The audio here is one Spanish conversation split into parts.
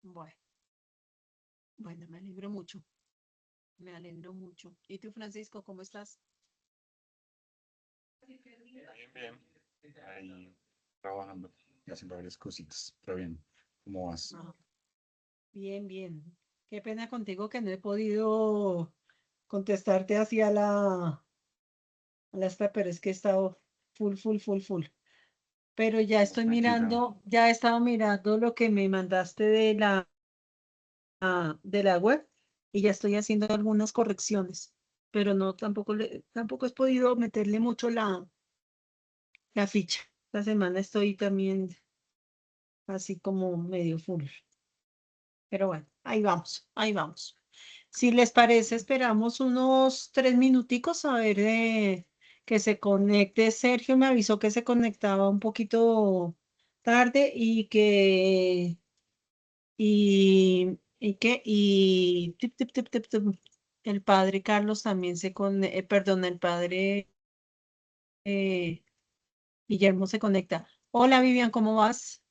Bueno, bueno, me alegro mucho, me alegro mucho. ¿Y tú, Francisco, cómo estás? Bien, bien. Ahí trabajando y haciendo varias cositas. Pero bien, ¿cómo vas? Ah, bien, bien. Qué pena contigo que no he podido contestarte así a la esta, pero es que he estado full, full, full, full. Pero ya No, estoy tranquila. mirando, ya he estado mirando lo que me mandaste de la web y ya estoy haciendo algunas correcciones, pero no, tampoco he podido meterle mucho la ficha. Esta semana estoy también así como medio full, pero bueno, ahí vamos, ahí vamos. Si les parece, esperamos unos 3 minuticos a ver que se conecte. Sergio me avisó que se conectaba un poquito tarde y tip, tip, tip, tip, tip, el padre Carlos también perdón, el padre eh, Guillermo se conecta. Hola Vivian, ¿cómo vas?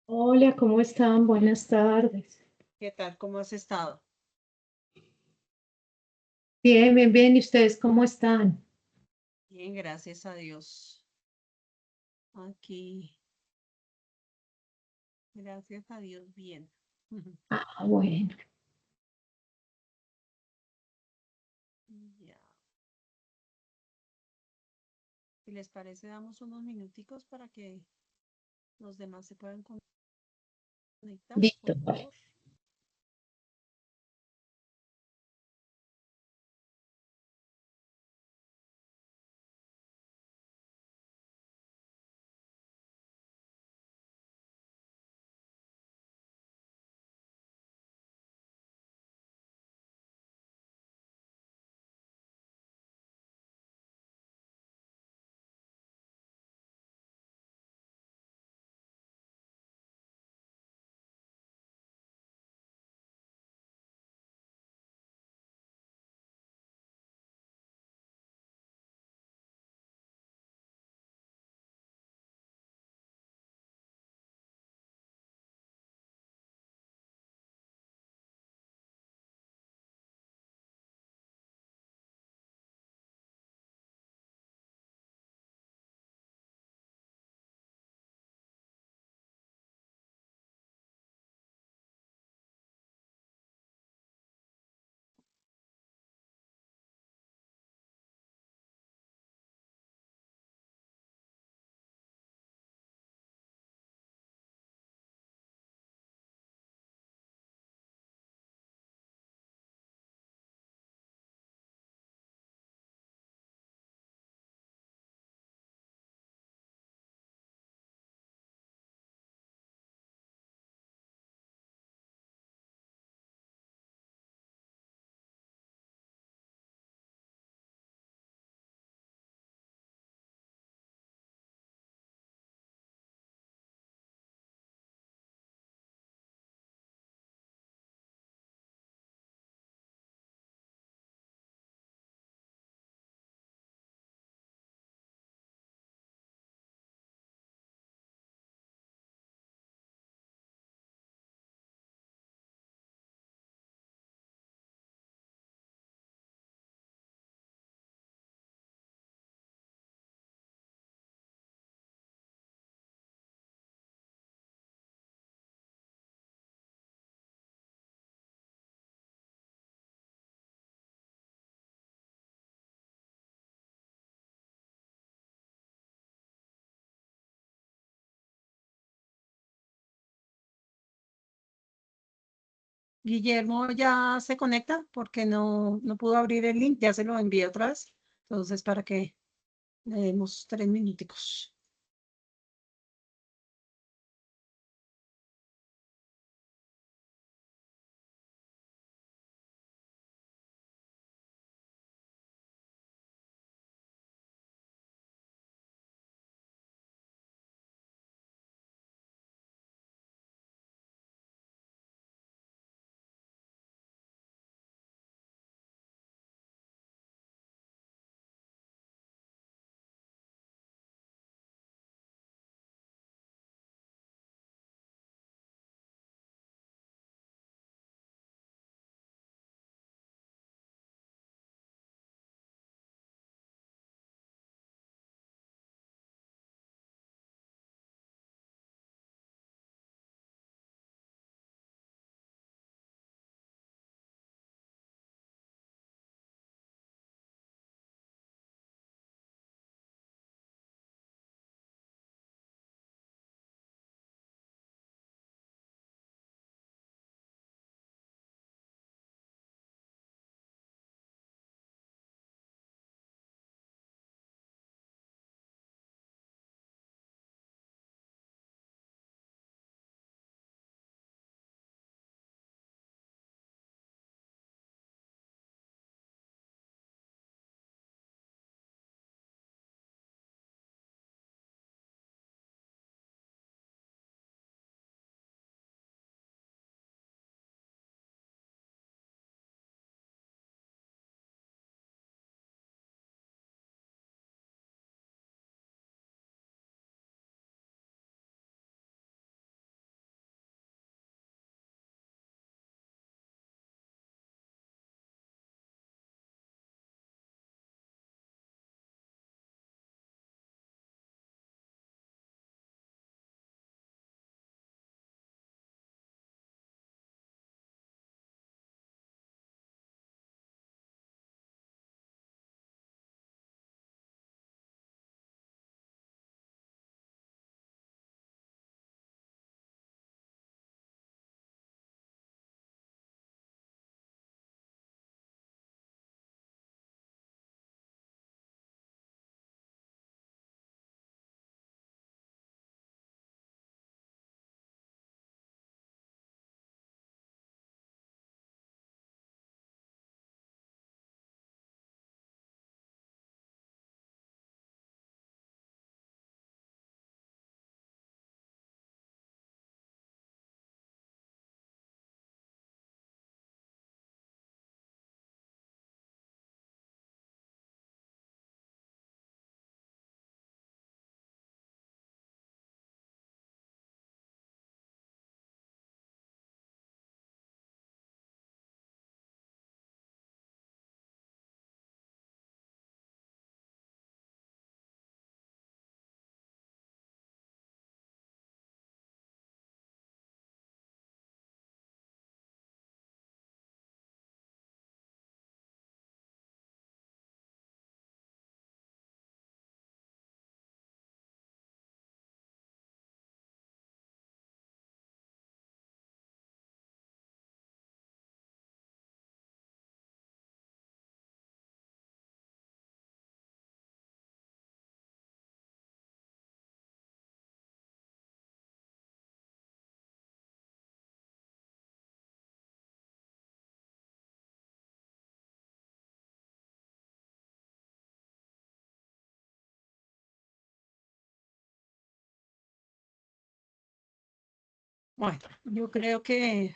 Hola, ¿cómo están? Buenas tardes. ¿Qué tal? ¿Cómo has estado? Bien, bien, bien. ¿Y ustedes cómo están? Bien, gracias a Dios. Aquí, gracias a Dios, bien. Ah, bueno. Ya. Si les parece, damos unos minuticos para que los demás se puedan conectar, Listo, por vale. favor. Guillermo ya se conecta porque no pudo abrir el link, ya se lo envié otra vez. Entonces, para que le demos 3 minuticos. Bueno, yo creo que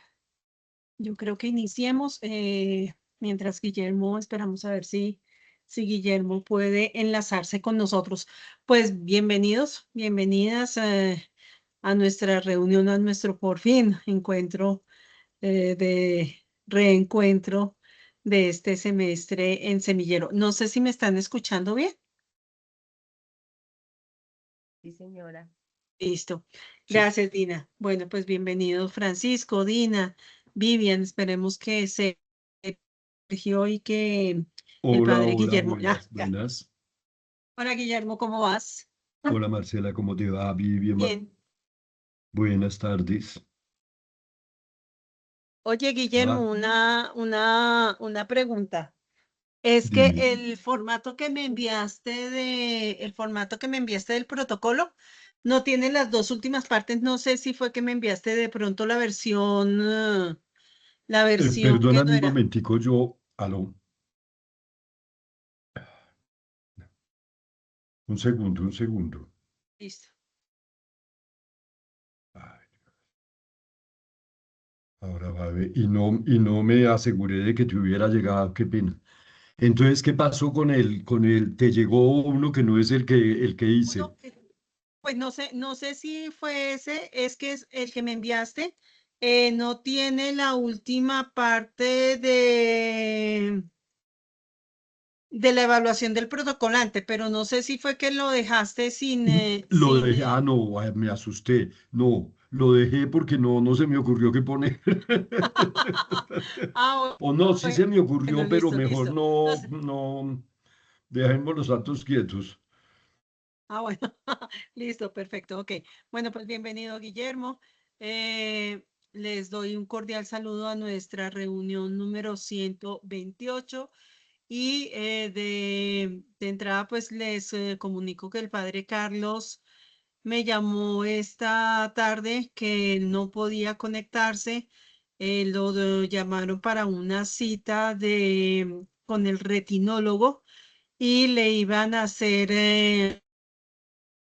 iniciemos. Mientras Guillermo, esperamos a ver si Guillermo puede enlazarse con nosotros. Pues bienvenidos, bienvenidas a nuestra reunión, a nuestro por fin encuentro de reencuentro de este semestre en Semillero. No sé si me están escuchando bien. Sí, señora. Listo. Sí. Gracias, Dina. Bueno, pues bienvenidos Francisco, Dina, Vivian. Esperemos que Sergio y que el Hola, padre hola, Guillermo. buenas, Ya. buenas. Hola, Guillermo, ¿cómo vas? Hola Marcela, ¿cómo te va? Bien, Bien. buenas tardes. Oye, Ah, Guillermo, una pregunta. Es que dime. el formato que me enviaste del protocolo no tiene las dos últimas partes. No sé si fue que me enviaste de pronto la versión que no Perdóname un era. momentico, aló, un segundo. Listo. Ay, ahora va a ver, y no me aseguré de que te hubiera llegado, qué pena. Entonces, ¿qué pasó te llegó uno que no es el que hice? Uno pues no sé si fue ese, es que es el que me enviaste, no tiene la última parte de la evaluación del protocolante, pero no sé si fue que lo dejaste Lo dejé, no, ay, me asusté. No, lo dejé porque no se me ocurrió qué poner. Ah, O no, sí se me bueno, ocurrió, pero listo, mejor listo. Entonces, no, dejemos los santos quietos. bueno, listo, perfecto, ok. Bueno, pues bienvenido, Guillermo. Les doy un cordial saludo a nuestra reunión número 128. Y de entrada, pues les comunico que el padre Carlos me llamó esta tarde que él no podía conectarse. Llamaron para una cita con el retinólogo y le iban a hacer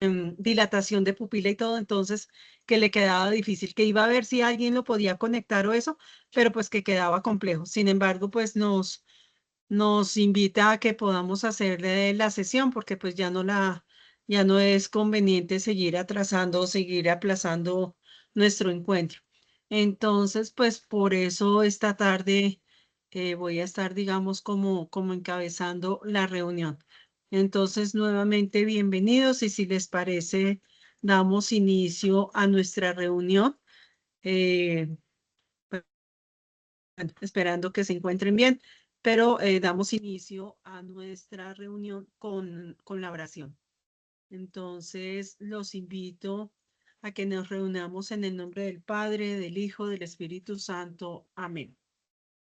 dilatación de pupila y todo, entonces que le quedaba difícil, que iba a ver si alguien lo podía conectar o eso, pero pues que quedaba complejo. Sin embargo, pues nos invita a que podamos hacer la sesión porque pues ya no es conveniente seguir atrasando o seguir aplazando nuestro encuentro. Entonces, pues por eso esta tarde voy a estar, digamos, como encabezando la reunión. Entonces, nuevamente, bienvenidos y si les parece, damos inicio a nuestra reunión. Eh, bueno, esperando que se encuentren bien, pero damos inicio a nuestra reunión con la oración. Entonces, los invito a que nos reunamos en el nombre del Padre, del Hijo, del Espíritu Santo. Amén.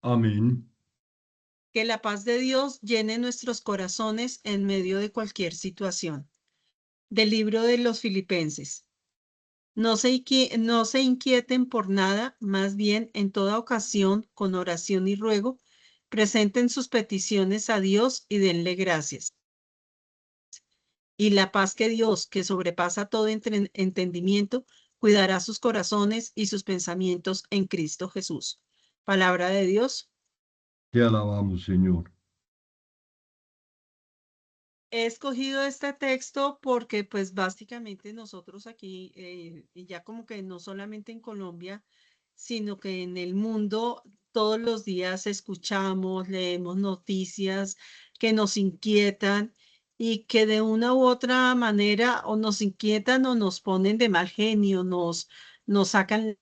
Amén. Que la paz de Dios llene nuestros corazones en medio de cualquier situación. Del libro de los Filipenses. No se inquieten por nada, más bien en toda ocasión, con oración y ruego, presenten sus peticiones a Dios y denle gracias. Y la paz que Dios, que sobrepasa todo entendimiento, cuidará sus corazones y sus pensamientos en Cristo Jesús. Palabra de Dios. Te alabamos, Señor. He escogido este texto porque pues básicamente nosotros aquí, y ya como que no solamente en Colombia, sino que en el mundo todos los días escuchamos, leemos noticias que nos inquietan y que de una u otra manera o nos inquietan o nos ponen de mal genio, nos sacan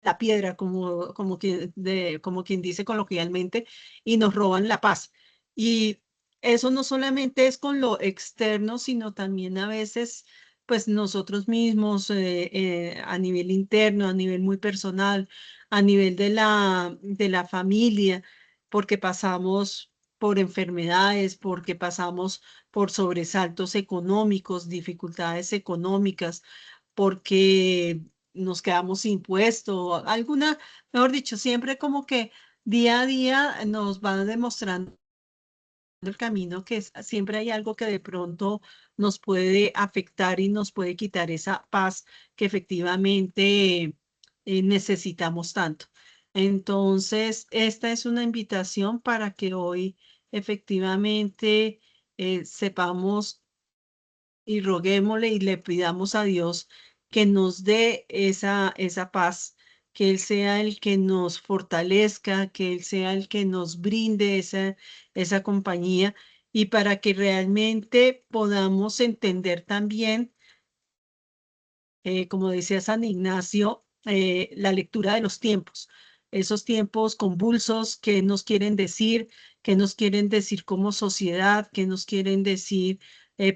la piedra, como quien dice coloquialmente, y nos roban la paz. Y eso no solamente es con lo externo, sino también a veces, pues nosotros mismos a nivel interno, a nivel muy personal, a nivel de la familia, porque pasamos por enfermedades, porque pasamos por sobresaltos económicos, dificultades económicas, porque nos quedamos sin puesto, mejor dicho, siempre como que día a día nos van demostrando el camino siempre hay algo que de pronto nos puede afectar y nos puede quitar esa paz que efectivamente necesitamos tanto. Entonces, esta es una invitación para que hoy efectivamente sepamos y roguémosle y le pidamos a Dios que nos dé esa paz, que Él sea el que nos fortalezca, que Él sea el que nos brinde esa compañía y para que realmente podamos entender también, como decía San Ignacio, la lectura de los tiempos, esos tiempos convulsos que nos quieren decir, que nos quieren decir como sociedad, que nos quieren decir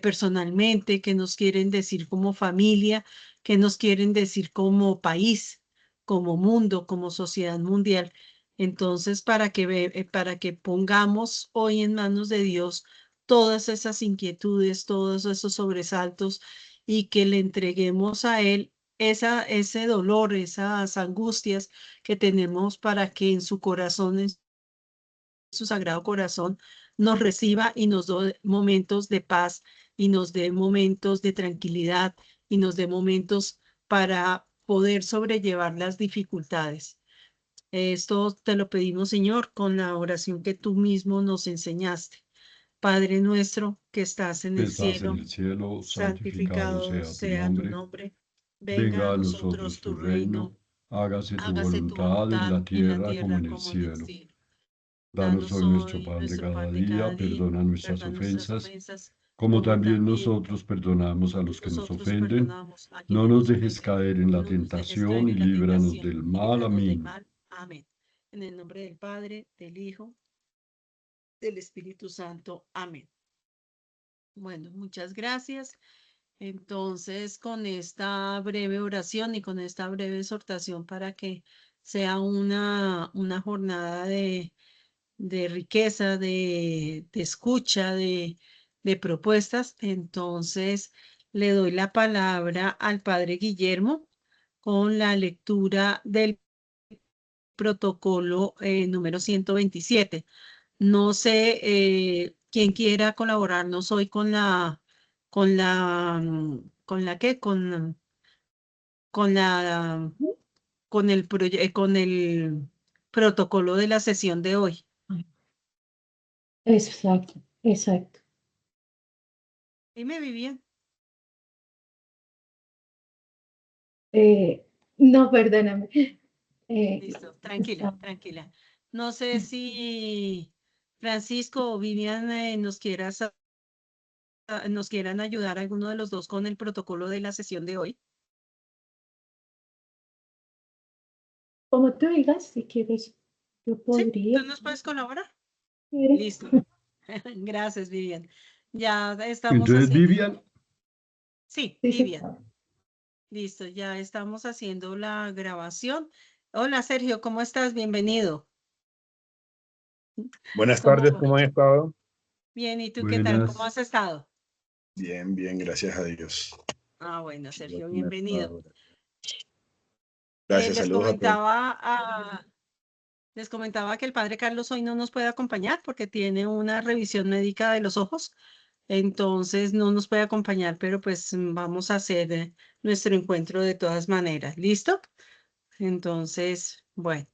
personalmente, que nos quieren decir como familia, que nos quieren decir como país, como mundo, como sociedad mundial. Entonces, para que pongamos hoy en manos de Dios todas esas inquietudes, todos esos sobresaltos y que le entreguemos a Él ese dolor, esas angustias que tenemos para que en su corazón, en su sagrado corazón, nos reciba y nos dé momentos de paz y nos dé momentos de tranquilidad y nos dé momentos para poder sobrellevar las dificultades. Esto te lo pedimos, Señor, con la oración que tú mismo nos enseñaste. Padre nuestro que estás en Que el estás en cielo, el cielo, santificado santificado sea tu sea tu nombre. nombre. Venga a Venga a nosotros nosotros tu tu reino. reino. Hágase tu Hágase tu voluntad en voluntad la en la tierra como tierra en el como en el cielo. cielo. Danos Danos hoy nuestro hoy pan de nuestro cada pan de cada día. día. Perdona nuestras Perdona nuestras ofensas, ofensas, como como también también nosotros perdonamos a los que nos nosotros ofenden. perdonamos a No quienes nos nos dejes ofenden. caer en la No nos dejes caer tentación y en la líbranos tentación del y mal. líbranos del Amén. mal. Amén. En el nombre del Padre, del Hijo, del Espíritu Santo. Amén. Bueno, muchas gracias. Entonces, con esta breve oración y con esta breve exhortación para que sea una jornada de riqueza, de escucha, de propuestas, entonces le doy la palabra al Padre Guillermo con la lectura del protocolo número 127. No sé quién quiera colaborarnos hoy con la qué, con la, con el protocolo de la sesión de hoy. Exacto, exacto. Dime, Vivian. No, perdóname. Listo, tranquila, Está- tranquila. No sé si Francisco o Vivian nos quieran ayudar alguno de los dos con el protocolo de la sesión de hoy. Como tú digas, si quieres, yo ¿Sí? podría. ¿Tú nos puedes colaborar? ¿Quieres? Listo. Gracias, Vivian. Ya estamos Entonces, haciendo. Vivian, Sí, Sí, sí. Vivian. Listo, ya estamos haciendo la grabación. Hola, Sergio, ¿cómo estás? Bienvenido. Buenas ¿Cómo tardes, va? ¿cómo han estado? Bien, ¿y tú qué tal? ¿Cómo buenas. has estado? Bien, bien, gracias a Dios. Ah, bueno, Voy a Sergio, poner bienvenido. ahora. Gracias, Les saludos a todos. les comentaba que el padre Carlos hoy no nos puede acompañar porque tiene una revisión médica de los ojos, entonces no nos puede acompañar, pero pues vamos a hacer nuestro encuentro de todas maneras. ¿Listo? Entonces, bueno.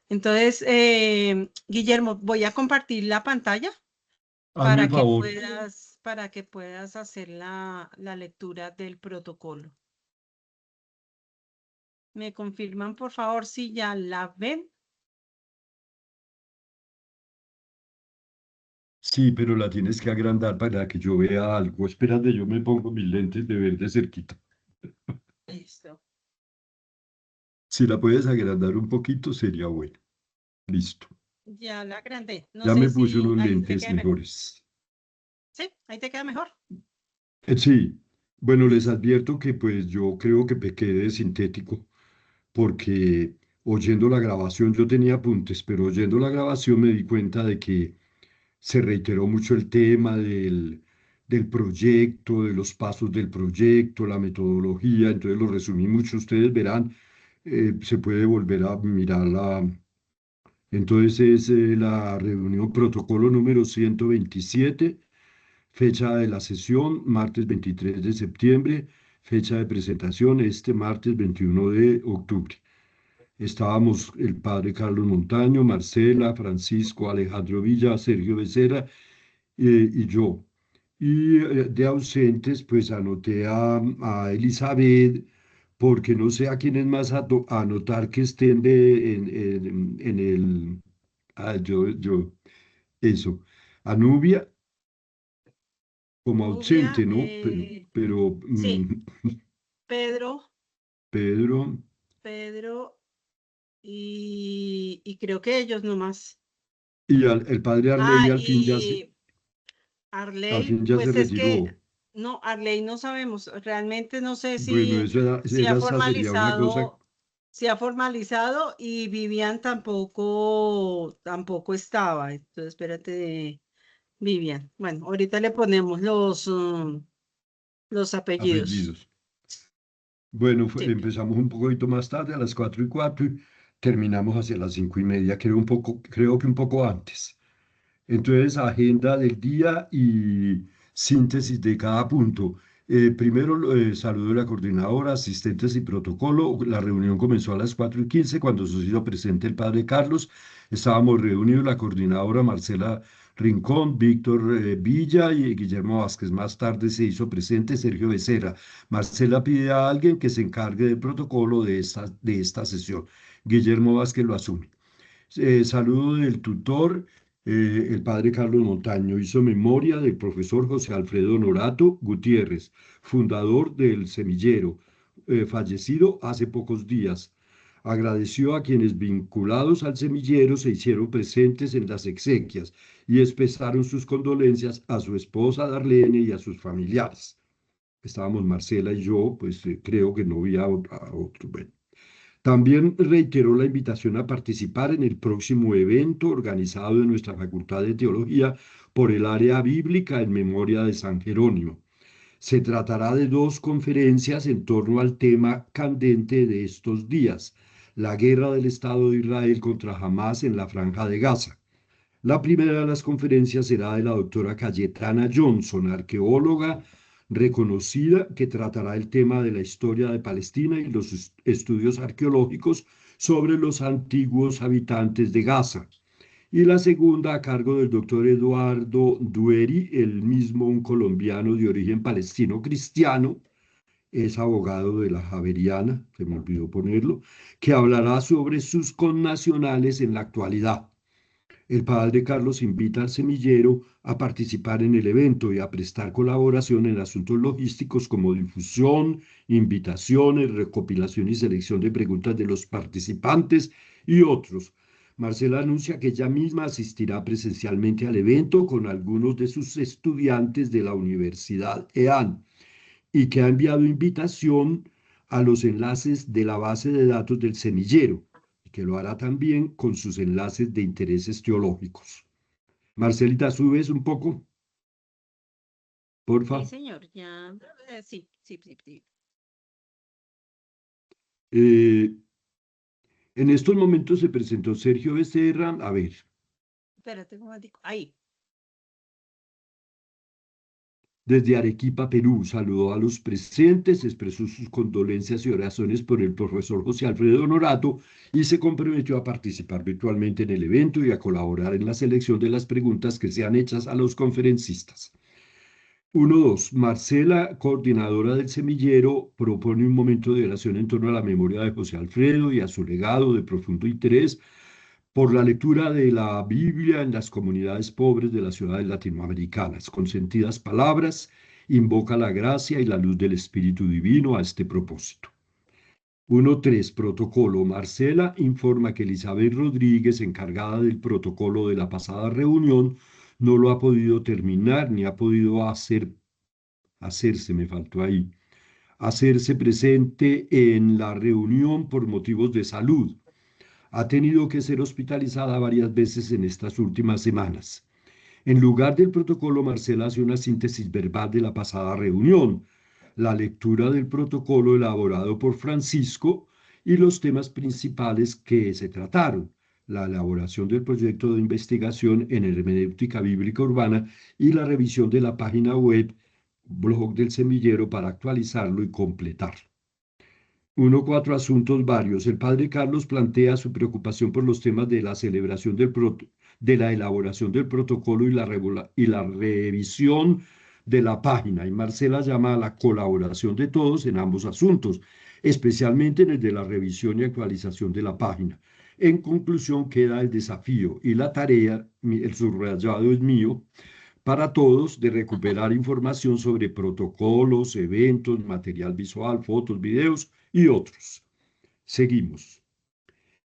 Entonces, Guillermo, voy a compartir la pantalla Hazme el favor. para que puedas hacer la lectura del protocolo. ¿Me confirman, por favor, si ya la ven? Sí, pero la tienes que agrandar para que yo vea algo. Espérate, yo me pongo mis lentes de ver de cerquita. Listo. Si la puedes agrandar un poquito, sería bueno. Listo. Ya la agrandé. No Ya sé me puse si unos ahí te lentes queda mejor. mejores. Sí, ahí te queda mejor. Sí, bueno, les Listo. advierto que pues yo creo que pequé de sintético, porque oyendo la grabación yo tenía apuntes, pero oyendo la grabación me di cuenta de que se reiteró mucho el tema del proyecto, de los pasos del proyecto, la metodología, entonces lo resumí mucho. Ustedes verán, se puede volver a mirarla. Entonces es la reunión protocolo número 127. Fecha de la sesión, martes 23 de septiembre. Fecha de presentación, este martes 21 de octubre. Estábamos el padre Carlos Montaño, Marcela, Francisco, Alejandro Villa, Sergio Becerra y yo. Y de ausentes, pues anoté a Elizabeth, porque no sé a quiénes más anotar que estén en el... Eso. A Nubia como Nubia, ausente, ¿no? Pero sí, Pedro, Pedro Pedro y creo que ellos nomás. y el padre Ah, Arley y al Arley, fin ya se pues es que retiró. no, Arley no sabemos, realmente no sé Bueno, si ha esa sería una cosa. formalizado, si ha formalizado y Vivian tampoco estaba. Entonces, espérate, Vivian. Bueno, ahorita le ponemos los apellidos. Apellidos. Bueno, Sí. empezamos un poquito más tarde, a las 4:15, y terminamos hacia las 5:30, creo que un poco antes. Entonces, agenda del día y síntesis de cada punto. Primero, saludo de la coordinadora, asistentes y protocolo. La reunión comenzó a las 4:15 cuando se hizo presente el padre Carlos. Estábamos reunidos la coordinadora Marcela Rincón, Víctor Villa y Guillermo Vázquez. Más tarde se hizo presente Sergio Becerra. Marcela pide a alguien que se encargue del protocolo de esta sesión. Guillermo Vázquez lo asume. Saludo del tutor, el padre Carlos Montaño. Hizo memoria del profesor José Alfredo Honorato Gutiérrez, fundador del Semillero, fallecido hace pocos días. Agradeció a quienes vinculados al semillero se hicieron presentes en las exequias y expresaron sus condolencias a su esposa Darlene y a sus familiares. Estábamos Marcela y yo, pues creo que no había a otro. Bueno. También reiteró la invitación a participar en el próximo evento organizado en nuestra Facultad de Teología por el área bíblica en memoria de San Jerónimo. Se tratará de dos conferencias en torno al tema candente de estos días, la guerra del Estado de Israel contra Hamás en la Franja de Gaza. La primera de las conferencias será de la doctora Cayetana Johnson, arqueóloga reconocida, que tratará el tema de la historia de Palestina y los estudios arqueológicos sobre los antiguos habitantes de Gaza. Y la segunda a cargo del doctor Eduardo Dueri, el mismo un colombiano de origen palestino cristiano, es abogado de la Javeriana, se me olvidó ponerlo, que hablará sobre sus connacionales en la actualidad. El padre Carlos invita al semillero a participar en el evento y a prestar colaboración en asuntos logísticos como difusión, invitaciones, recopilación y selección de preguntas de los participantes y otros. Marcela anuncia que ella misma asistirá presencialmente al evento con algunos de sus estudiantes de la Universidad EAN y que ha enviado invitación a los enlaces de la base de datos del semillero y que lo hará también con sus enlaces de intereses teológicos. Marcelita, ¿subes un poco? Porfa. Sí, señor, ya, sí. Eh, en estos momentos se presentó Sergio Becerra. A ver, Espérate un momentico. Ahí. desde Arequipa, Perú, saludó a los presentes, expresó sus condolencias y oraciones por el profesor José Alfredo Honorato y se comprometió a participar virtualmente en el evento y a colaborar en la selección de las preguntas que sean hechas a los conferencistas. 1-2. Marcela, coordinadora del semillero, propone un momento de oración en torno a la memoria de José Alfredo y a su legado de profundo interés por la lectura de la Biblia en las comunidades pobres de las ciudades latinoamericanas. Con sentidas palabras, invoca la gracia y la luz del Espíritu Divino a este propósito. 1-3. Protocolo. Marcela informa que Elizabeth Rodríguez, encargada del protocolo de la pasada reunión, no lo ha podido terminar ni ha podido hacerse presente en la reunión por motivos de salud. Ha tenido que ser hospitalizada varias veces en estas últimas semanas. En lugar del protocolo, Marcela hace una síntesis verbal de la pasada reunión, la lectura del protocolo elaborado por Francisco y los temas principales que se trataron, la elaboración del proyecto de investigación en hermenéutica bíblica urbana y la revisión de la página web blog del semillero para actualizarlo y completarlo. 1.4 asuntos varios. El padre Carlos plantea su preocupación por los temas de la celebración de la elaboración del protocolo y la revisión de la página. Y Marcela llama a la colaboración de todos en ambos asuntos, especialmente en el de la revisión y actualización de la página. En conclusión, queda el desafío y la tarea, el subrayado es mío, para todos de recuperar información sobre protocolos, eventos, material visual, fotos, videos y otros. Seguimos.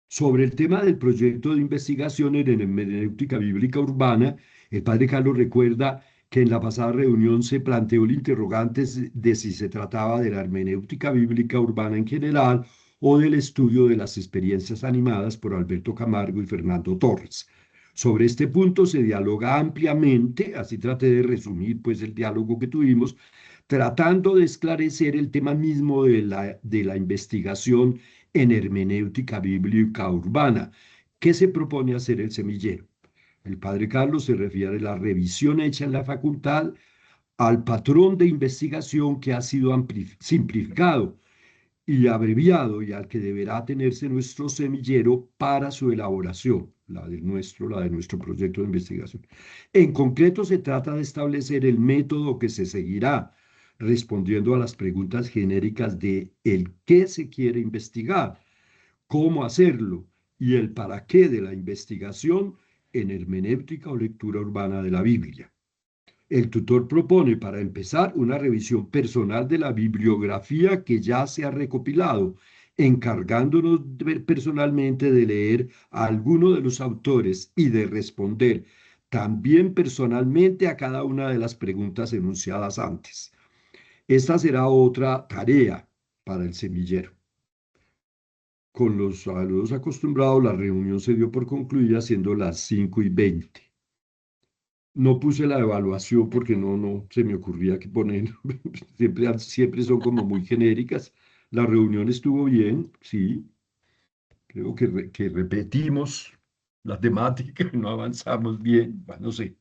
Sobre el tema del proyecto de investigación en hermenéutica bíblica urbana, el padre Carlos recuerda que en la pasada reunión se planteó el interrogante de si se trataba de la hermenéutica bíblica urbana en general o del estudio de las experiencias animadas por Alberto Camargo y Fernando Torres. Sobre este punto se dialoga ampliamente, así traté de resumir pues el diálogo que tuvimos, tratando de esclarecer el tema mismo de la investigación en hermenéutica bíblica urbana. ¿Qué se propone hacer el semillero? El padre Carlos se refiere a la revisión hecha en la facultad al patrón de investigación que ha sido simplificado y abreviado y al que deberá tenerse nuestro semillero para su elaboración, la de nuestro proyecto de investigación. En concreto, se trata de establecer el método que se seguirá, respondiendo a las preguntas genéricas de el qué se quiere investigar, cómo hacerlo y el para qué de la investigación en hermenéutica o lectura urbana de la Biblia. El tutor propone, para empezar, una revisión personal de la bibliografía que ya se ha recopilado, encargándonos personalmente de leer a alguno de los autores y de responder también personalmente a cada una de las preguntas enunciadas antes. Esta será otra tarea para el semillero. Con los saludos acostumbrados, la reunión se dio por concluida siendo las 5:20. No puse la evaluación porque no se me ocurría qué poner. Siempre son como muy genéricas. La reunión estuvo bien, sí. Creo que repetimos la temática y no avanzamos bien. Bueno, no sé.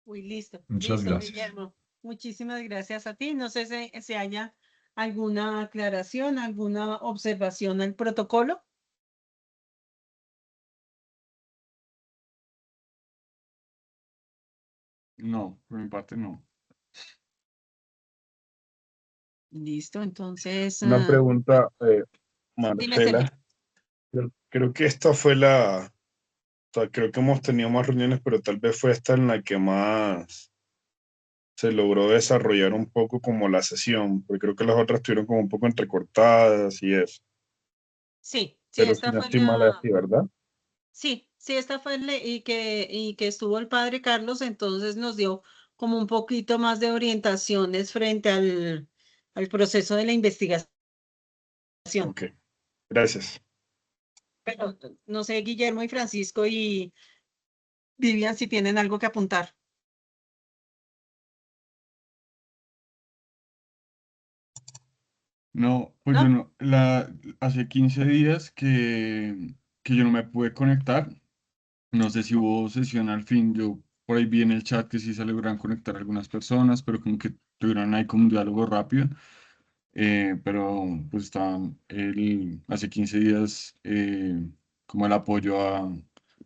Uy, listo. Muchas Listo, gracias. Guillermo. Muchísimas gracias a ti. No sé si haya alguna aclaración, alguna observación al protocolo. No, por mi parte no. Listo, entonces, Una pregunta, dime, Sergio. Marcela. Creo que esta fue o sea, creo que hemos tenido más reuniones, pero tal vez fue esta en la que más se logró desarrollar un poco como la sesión, porque creo que las otras estuvieron como un poco entrecortadas y eso. Sí, Pero si no estoy mal así, ¿verdad? sí, esta fue y que estuvo el padre Carlos, entonces nos dio como un poquito más de orientaciones frente al proceso de la investigación. Ok, gracias. Pero no sé, Guillermo y Francisco y Vivian, si tienen algo que apuntar. No, pues ¿No? yo no, hace 15 días que yo no me pude conectar. No sé si hubo sesión al fin. Yo por ahí vi en el chat que sí se lograron conectar algunas personas, pero como que tuvieron ahí como un diálogo rápido. Pero pues estaban hace 15 días como el apoyo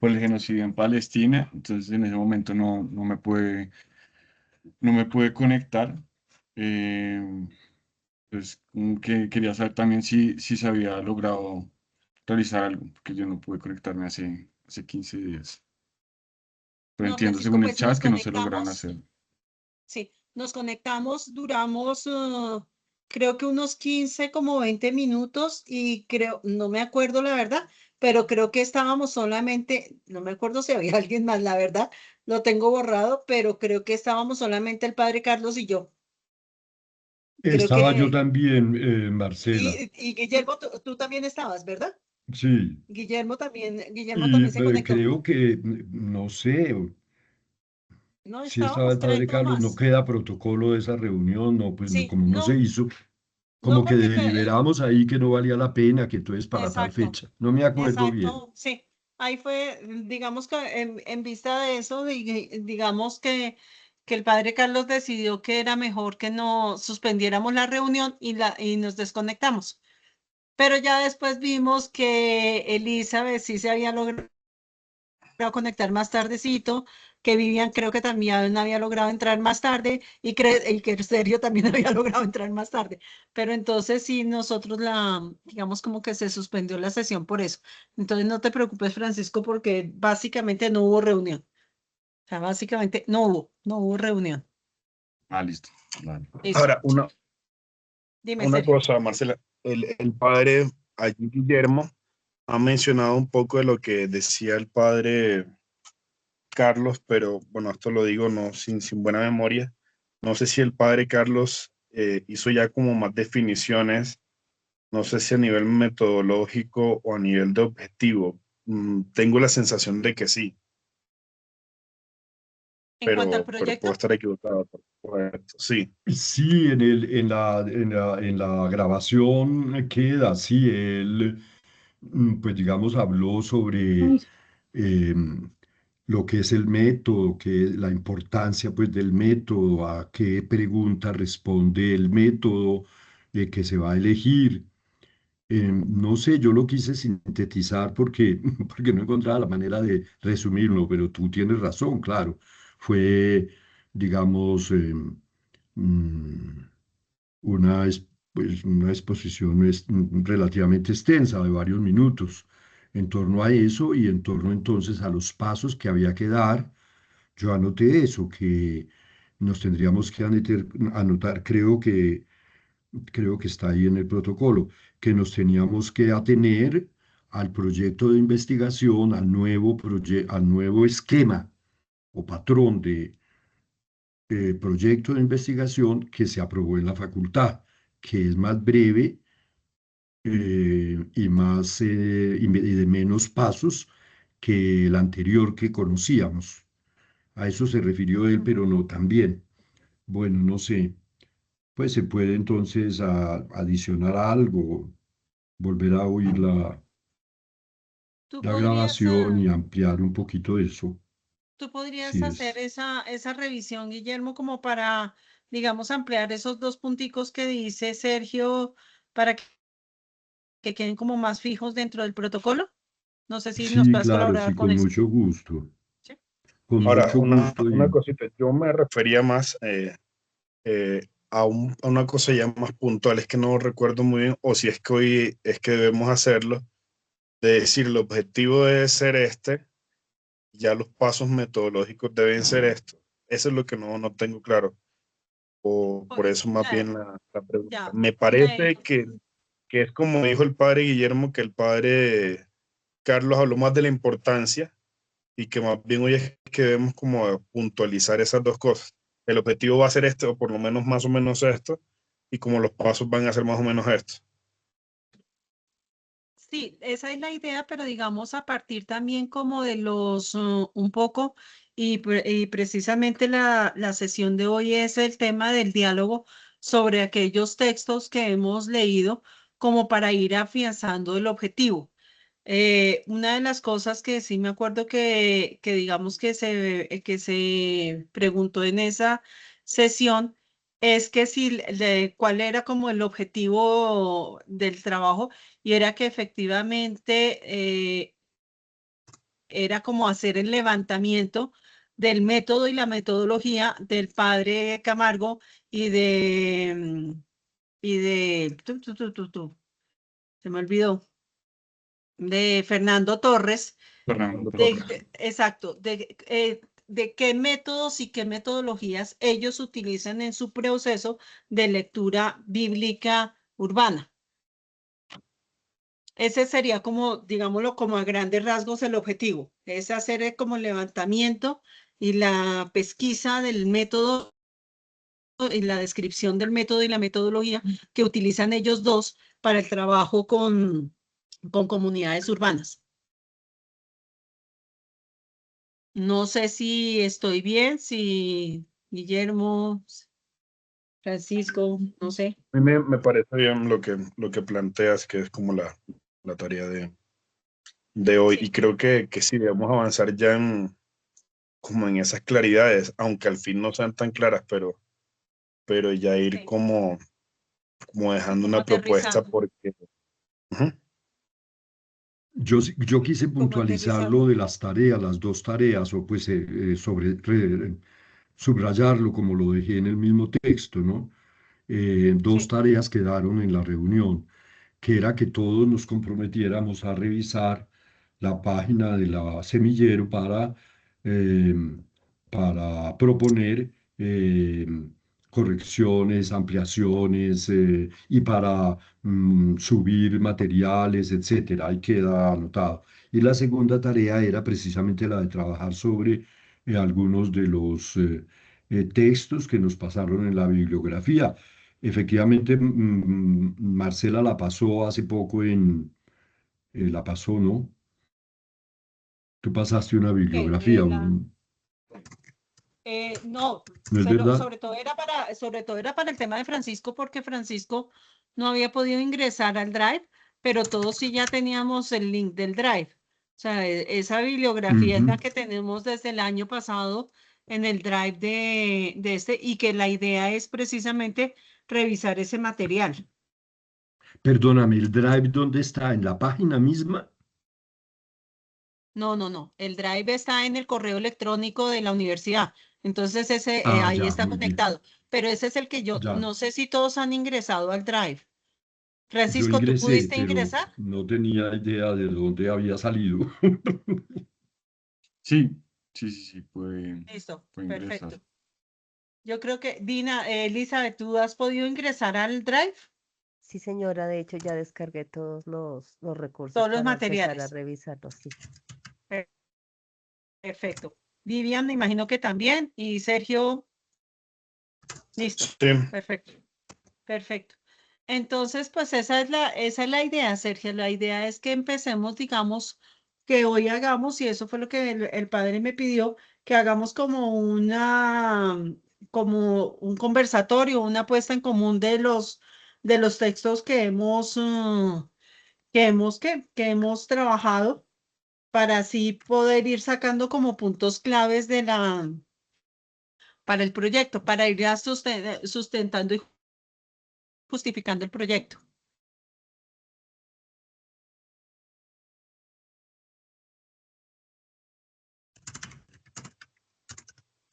por el genocidio en Palestina. Entonces en ese momento no me pude conectar. Eh, pues como que quería saber también si se había logrado realizar algo, porque yo no pude conectarme hace 15 días. Pero No, entiendo Francisco, según el pues chat nos que no se lograron conectamos. hacer. Sí, nos conectamos, duramos, creo que unos 15, como 20 minutos y creo, no me acuerdo la verdad, pero creo que estábamos solamente, no me acuerdo si había alguien más, la verdad, lo tengo borrado, pero creo que estábamos solamente el padre Carlos y yo. Creo Estaba yo que, también, Marcela. y Guillermo, tú también estabas, ¿verdad? Sí. Guillermo Y también se conectó. creo que, no sé, No, si estaba el estábamos padre 3 Carlos, no nomás. queda protocolo de esa reunión, no, pues Sí, como no se hizo, no como que porque deliberamos ahí que no valía la pena, que entonces para tal exacto. fecha. No me acuerdo bien. Exacto, sí. Ahí fue, digamos que en vista de eso, digamos que el padre Carlos decidió que era mejor que no suspendiéramos la reunión y nos desconectamos. Pero ya después vimos que Elizabeth sí se había logrado conectar más tardecito, que Vivian creo que también había logrado entrar más tarde y que Sergio también había logrado entrar más tarde. Pero entonces sí, nosotros digamos como que se suspendió la sesión por eso. Entonces no te preocupes, Francisco, porque básicamente no hubo reunión. O sea, básicamente no hubo reunión. Ah, listo. Vale. Listo. Ahora, Dime, una Sergio. cosa, Marcela, el padre allí, Guillermo, ha mencionado un poco de lo que decía el padre Carlos, pero bueno, esto lo digo no sin buena memoria. No sé si el padre Carlos hizo ya como más definiciones, no sé si a nivel metodológico o a nivel de objetivo. Tengo la sensación de que sí, En cuanto al pero puedo proyecto, estar equivocado. Correcto, sí. Sí, en la grabación queda, sí, él, pues digamos, habló sobre em, lo que es el método, que es la importancia, pues, del método, a qué pregunta responde el método que se va a elegir. No sé, yo lo quise sintetizar porque, porque no encontraba la manera de resumirlo, pero tú tienes razón, claro. Fue, digamos, mm, pues, una exposición relativamente extensa de varios minutos en torno a eso y en torno entonces a los pasos que había que dar. Yo anoté eso, que nos tendríamos que anotar, creo que está ahí en el protocolo, que nos teníamos que atener al proyecto de investigación, al nuevo esquema o patrón de proyecto de investigación que se aprobó en la facultad, que es más breve y de menos pasos que el anterior que conocíamos. A eso se refirió él, pero no también. Bueno, no sé. Pues se puede entonces adicionar algo, volver a oír tú la podrías, grabación y ampliar un poquito eso. tú podrías Si hacer es, esa revisión, Guillermo, como para, digamos, ampliar esos dos punticos que dice Sergio para que queden como más fijos dentro del protocolo. No sé si nos sí, puedes claro, colaborar sí, con con eso. mucho gusto. ¿Sí? Con Ahora, mucho gusto una y cosita, yo me refería más a una cosa ya más puntual, es que no recuerdo muy bien, o si es que hoy es que debemos hacerlo, de decir el objetivo debe ser este, ya los pasos metodológicos deben ser esto. Eso es lo que no tengo claro. O por eso más Ya, bien la pregunta. ya, Me parece que es como dijo el padre Guillermo, que el padre Carlos habló más de la importancia y que más bien hoy es que debemos como puntualizar esas dos cosas. El objetivo va a ser este, o por lo menos más o menos esto, y como los pasos van a ser más o menos esto. sí, esa es la idea, pero digamos a partir también como de un poco, y precisamente la sesión de hoy es el tema del diálogo sobre aquellos textos que hemos leído como para ir afianzando el objetivo. Una de las cosas que sí me acuerdo que digamos que se preguntó en esa sesión es que cuál era como el objetivo del trabajo y era que efectivamente era como hacer el levantamiento del método y la metodología del padre Camargo y se me olvidó, de Fernando Torres. Fernando Torres. Exacto, de qué métodos y qué metodologías ellos utilizan en su proceso de lectura bíblica urbana. Ese sería como, digámoslo, como a grandes rasgos el objetivo, es hacer como el levantamiento y la pesquisa del método y la descripción del método y la metodología que utilizan ellos dos para el trabajo con comunidades urbanas. No sé si estoy bien, si Guillermo, Francisco, no sé. A mí me parece bien lo que planteas, que es como la tarea de hoy. Sí. Y creo que sí, debemos avanzar ya como en esas claridades, aunque al fin no sean tan claras, pero ya ir Ok, como dejando como una propuesta aterrizando, porque... Ujú. Yo quise como puntualizar lo aterrizando. de las tareas, las dos tareas, o pues subrayarlo como lo dejé en el mismo texto, ¿no? Dos Sí, tareas quedaron en la reunión, que era que todos nos comprometiéramos a revisar la página de la Semillero eh, para proponer correcciones, ampliaciones y para subir materiales, etcétera. Ahí queda anotado. Y la segunda tarea era precisamente la de trabajar sobre algunos de los textos que nos pasaron en la bibliografía. Efectivamente, Marcela la pasó hace poco la pasó, ¿no? Tú pasaste una que bibliografía, no, ¿no es verdad? sobre todo era para el tema de Francisco, porque Francisco no había podido ingresar al Drive, pero todos sí ya teníamos el link del Drive. O sea, esa bibliografía es la Ujú. que tenemos desde el año pasado en el Drive de este, y que la idea es precisamente revisar ese material. Perdóname, ¿el Drive dónde está? ¿En la página misma? No, no, no. El Drive está en el correo electrónico de la universidad. Entonces Ah, ahí ya, está muy bien. conectado. Pero ese es el que yo Ya, no sé si todos han ingresado al Drive. yo Francisco, ¿tú ingresé, pudiste pero ingresar? no tenía idea de dónde había salido. Sí, sí, sí, sí, puede, Listo, puede ingresar. perfecto. Yo creo que Dina, Elizabeth, ¿tú has podido ingresar al Drive? Sí, señora, de hecho ya descargué todos los recursos Todos los para empezar a materiales. revisarlos, sí. Per- Perfecto. Vivian, me imagino que también. Y Sergio, listo. Sí, Perfecto. Perfecto. Entonces, pues esa es la idea, Sergio. La idea es que empecemos, digamos, que hoy hagamos, y eso fue lo que el padre me pidió, que hagamos como un conversatorio, una puesta en común de los textos que hemos trabajado, para así poder ir sacando como puntos claves para el proyecto, para ir ya sustentando y justificando el proyecto.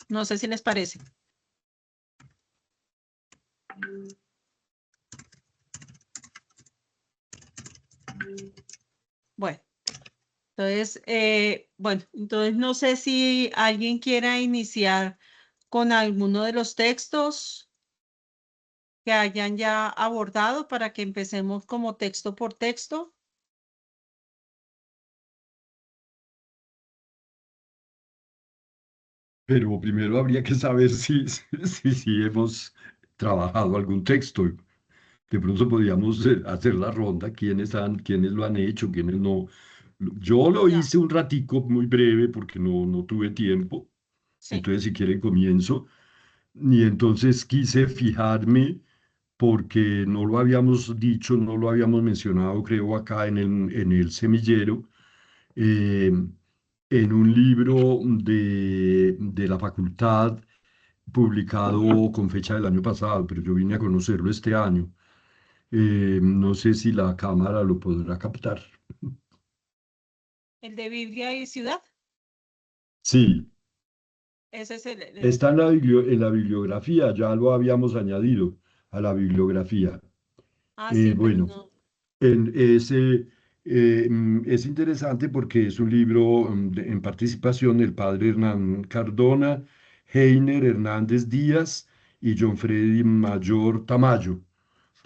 No sé si les parece. Bueno, entonces no sé si alguien quiera iniciar con alguno de los textos que hayan ya abordado para que empecemos como texto por texto. Pero primero habría que saber si hemos trabajado algún texto. De pronto podríamos hacer la ronda, quiénes lo han hecho, quiénes no. Yo lo Ya, hice un ratico muy breve porque no tuve tiempo. sí. Entonces, si quieren, comienzo. Y entonces quise fijarme porque no lo habíamos dicho, no lo habíamos mencionado, creo, acá en el semillero, eh, en un libro de la facultad publicado con fecha del año pasado, pero yo vine a conocerlo este año. No sé si la cámara lo podrá captar. El de Biblia y Ciudad. Sí, Ese es está en la bibliografía, ya lo habíamos añadido a la bibliografía. sí, pero Bueno, no. ese es interesante porque es un libro en participación del padre Hernán Cardona, Heiner Hernández Díaz y John Freddy Mayor Tamayo.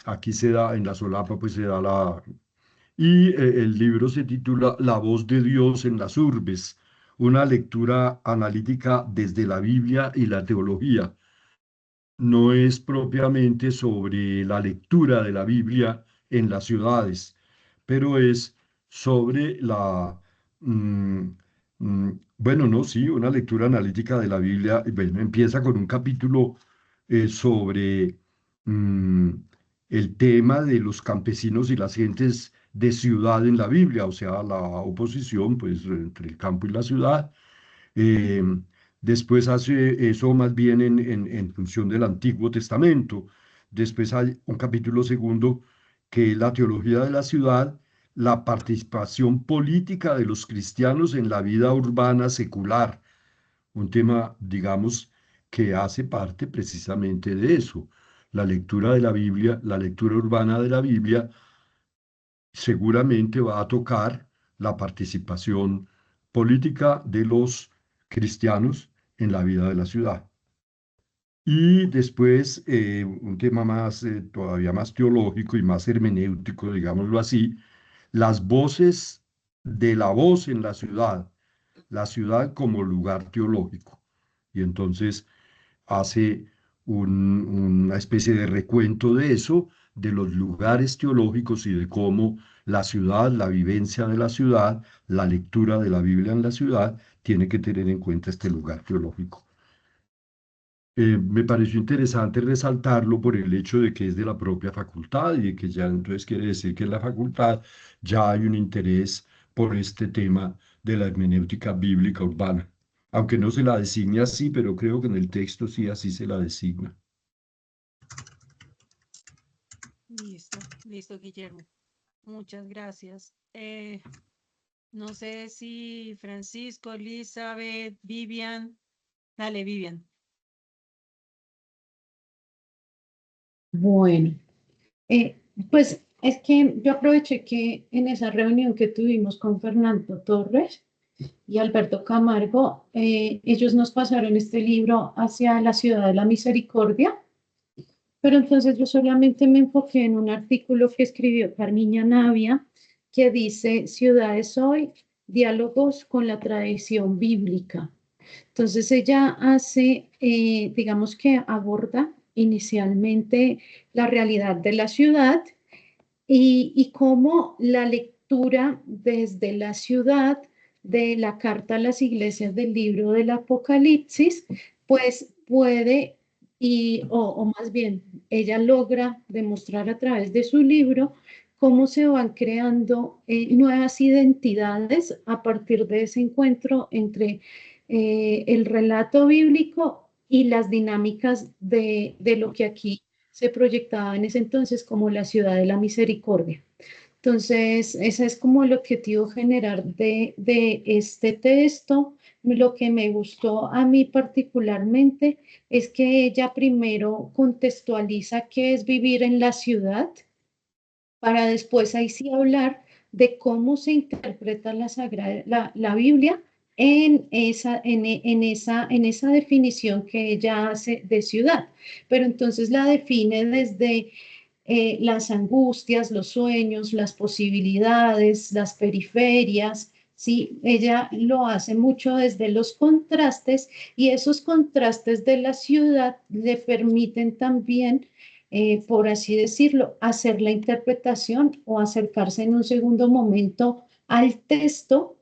Aquí se da, en la solapa, pues se da la... Y el libro se titula La voz de Dios en las urbes, una lectura analítica desde la Biblia y la teología. No es propiamente sobre la lectura de la Biblia en las ciudades, pero es sobre mm, bueno, no, sí, una lectura analítica de la Biblia. Bueno, empieza con un capítulo sobre mm, el tema de los campesinos y las gentes de ciudad en la Biblia, o sea, la oposición, pues, entre el campo y la ciudad. Eh, Después hace eso más bien en función del Antiguo Testamento. Después hay un capítulo segundo que es la teología de la ciudad, la participación política de los cristianos en la vida urbana secular, un tema, digamos, que hace parte precisamente de eso. La lectura de la Biblia, la lectura urbana de la Biblia, seguramente va a tocar la participación política de los cristianos en la vida de la ciudad. Y después un tema más, todavía más teológico y más hermenéutico, digámoslo así, las voces de la voz en la ciudad como lugar teológico. Y entonces hace una especie de recuento de eso, de los lugares teológicos y de cómo la ciudad, la vivencia de la ciudad, la lectura de la Biblia en la ciudad, tiene que tener en cuenta este lugar teológico. Me pareció interesante resaltarlo por el hecho de que es de la propia facultad y de que ya entonces quiere decir que en la facultad ya hay un interés por este tema de la hermenéutica bíblica urbana. Aunque no se la designe así, pero creo que en el texto sí así se la designa. Listo, listo, Guillermo. Muchas gracias. No sé si Francisco, Elizabeth, Vivian. Dale, Vivian. Bueno, pues es que yo aproveché que en esa reunión que tuvimos con Fernando Torres y Alberto Camargo, ellos nos pasaron este libro hacia la ciudad de la misericordia, pero entonces yo solamente me enfoqué en un artículo que escribió Carmiña Navia que dice Ciudades hoy, diálogos con la tradición bíblica. Entonces ella hace, digamos que aborda inicialmente la realidad de la ciudad y cómo la lectura desde la ciudad de la carta a las iglesias del libro del Apocalipsis, pues puede, o más bien, ella logra demostrar a través de su libro cómo se van creando nuevas identidades a partir de ese encuentro entre el relato bíblico y las dinámicas de lo que aquí se proyectaba en ese entonces como la ciudad de la misericordia. Entonces, ese es como el objetivo general de este texto. Lo que me gustó a mí particularmente es que ella primero contextualiza qué es vivir en la ciudad, para después ahí sí hablar de cómo se interpreta la Biblia en esa definición que ella hace de ciudad. Pero entonces la define desde las angustias, los sueños, las posibilidades, las periferias. Sí, ella lo hace mucho desde los contrastes y esos contrastes de la ciudad le permiten también, por así decirlo, hacer la interpretación o acercarse en un segundo momento al texto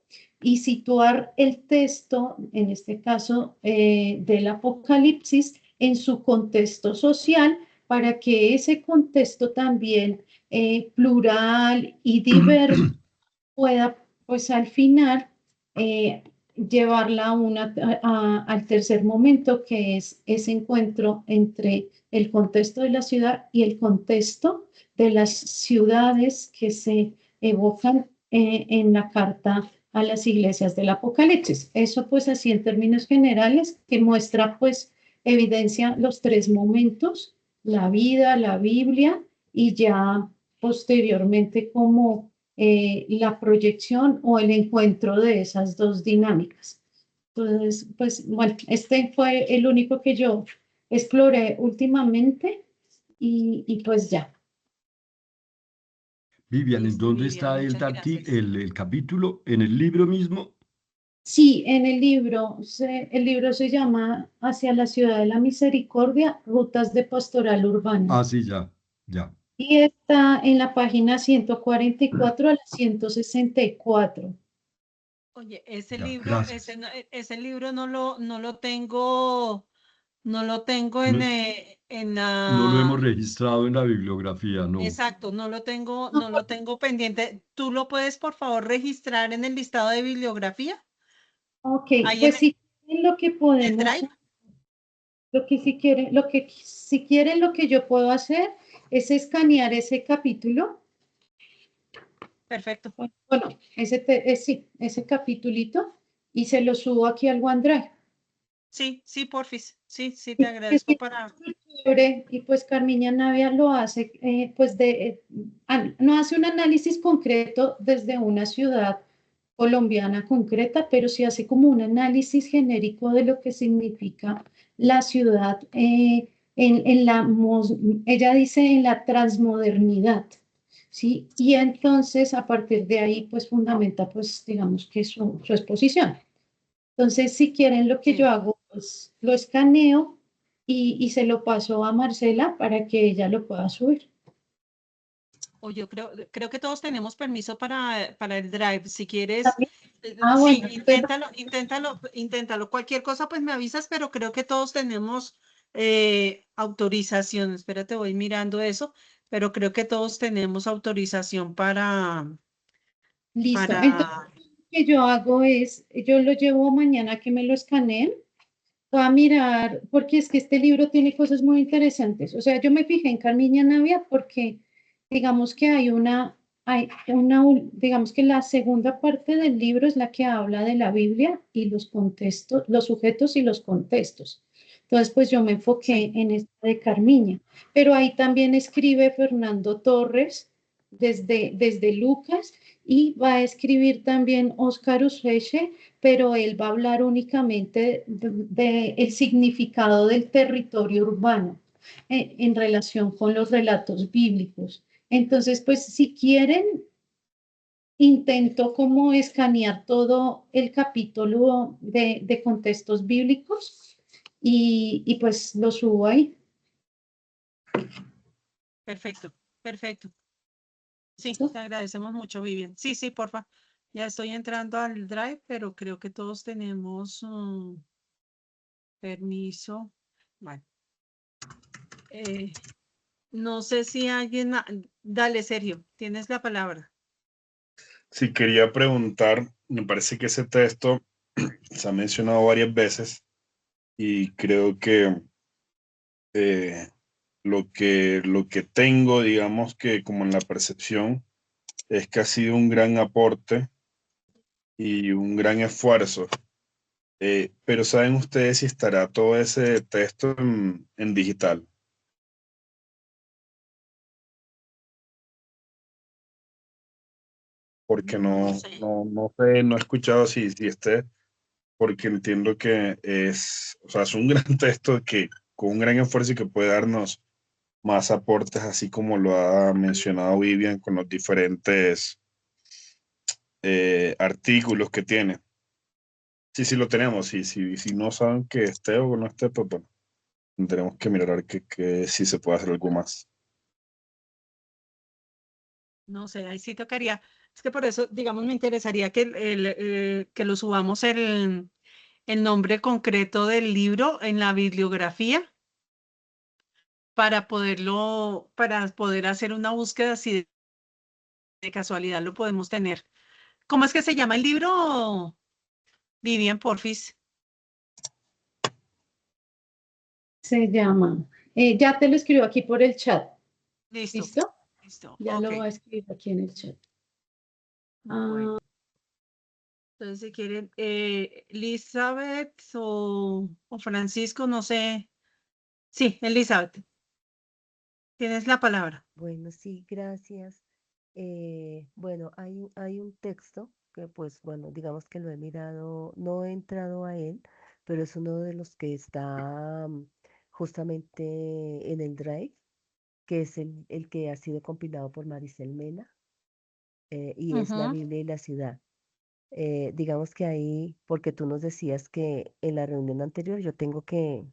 y situar el texto, en este caso del Apocalipsis, en su contexto social, para que ese contexto también plural y diverso pueda, pues al final, llevarla al tercer momento, que es ese encuentro entre el contexto de la ciudad y el contexto de las ciudades que se evocan en la carta a las iglesias del Apocalipsis. Eso pues así en términos generales, que muestra pues evidencia los tres momentos: la vida, la Biblia y ya posteriormente como la proyección o el encuentro de esas dos dinámicas. Entonces, pues bueno, este fue el único que yo exploré últimamente y pues ya. Vivian, ¿en Listo, dónde Vivian, está muchas gracias. el capítulo? ¿En el libro mismo? Sí, en el libro se llama Hacia la ciudad de la misericordia, rutas de pastoral urbana. Ah, sí, ya, ya. Y está en la página 144 a la 164. Oye, ese Ya, libro, gracias. ese libro no lo tengo, no lo tengo No, en no lo la, hemos registrado en la bibliografía, no. exacto, no lo tengo pendiente. ¿Tú lo puedes, por favor, registrar en el listado de bibliografía? Ok, Ahí en, pues sí, lo que ¿El podemos, Drive? lo que si quieren, lo que yo puedo hacer es escanear ese capítulo. Perfecto. Bueno, sí, ese capitulito y se lo subo aquí al OneDrive. Sí, sí, porfis. Sí, sí, te Es agradezco para... súper chévere, y pues Carmiña Navia lo hace, pues no hace un análisis concreto desde una ciudad colombiana concreta, pero sí hace como un análisis genérico de lo que significa la ciudad ella dice en la transmodernidad, ¿sí? Y entonces a partir de ahí pues fundamenta pues digamos que su exposición. Entonces, si quieren, lo que Sí. yo hago es lo escaneo y se lo paso a Marcela para que ella lo pueda subir. O yo creo que todos tenemos permiso para el Drive. Si quieres, ¿También? sí, Bueno, inténtalo. Cualquier cosa, pues me avisas, pero creo que todos tenemos autorización. Espérate, voy mirando eso, pero creo que todos tenemos autorización listo. Entonces, para... lo que yo hago es, yo lo llevo mañana que me lo escaneen. Voy a mirar, porque es que este libro tiene cosas muy interesantes. O sea, yo me fijé en Carmiña Navia porque digamos que digamos que la segunda parte del libro es la que habla de la Biblia y los contextos, los sujetos y los contextos. Entonces, pues yo me enfoqué Sí. en esta de Carmiña, pero ahí también escribe Fernando Torres desde Lucas y va a escribir también Óscar Useche, pero él va a hablar únicamente de el significado del territorio urbano en relación con los relatos bíblicos. Entonces, pues si quieren, intento como escanear todo el capítulo de contextos bíblicos y pues lo subo ahí. Perfecto, perfecto. Sí, ¿Listo? te agradecemos mucho, Vivian. Sí, sí, porfa. Ya estoy entrando al Drive, pero creo que todos tenemos permiso. Bueno, no sé si Dale, Sergio, tienes la palabra. Sí, quería preguntar, me parece que ese texto se ha mencionado varias veces y creo que lo que tengo, digamos que como en la percepción, es que ha sido un gran aporte y un gran esfuerzo. Pero ¿saben ustedes si estará todo ese texto en digital? Porque No sé. no sé, no he escuchado si esté, porque entiendo que o sea, es un gran texto que con un gran esfuerzo y que puede darnos más aportes, así como lo ha mencionado Vivian con los diferentes artículos que tiene. Sí, sí lo tenemos, si no saben que esté o no esté, pues bueno, tendremos que mirar a ver que si se puede hacer algo más. No sé, ahí sí tocaría. Es que por eso, digamos, me interesaría que lo subamos el nombre concreto del libro en la bibliografía para poder hacer una búsqueda si de casualidad lo podemos tener. ¿Cómo es que se llama el libro, Vivian, porfis? Se llama, ya te lo escribo aquí por el chat. Listo, ¿Listo? listo, Ya ok. lo voy a escribir aquí en el chat. Bueno, entonces si quieren, Elizabeth o Francisco, no sé. Sí, Elizabeth, tienes la palabra. Bueno, sí, gracias. Bueno, hay un texto que pues bueno, digamos que lo he mirado, no he entrado a él, pero es uno de los que está justamente en el Drive, que es el que ha sido compilado por Maricel Mena, y es la Ujú. Biblia y la ciudad. Digamos que ahí, porque tú nos decías que en la reunión anterior yo tengo que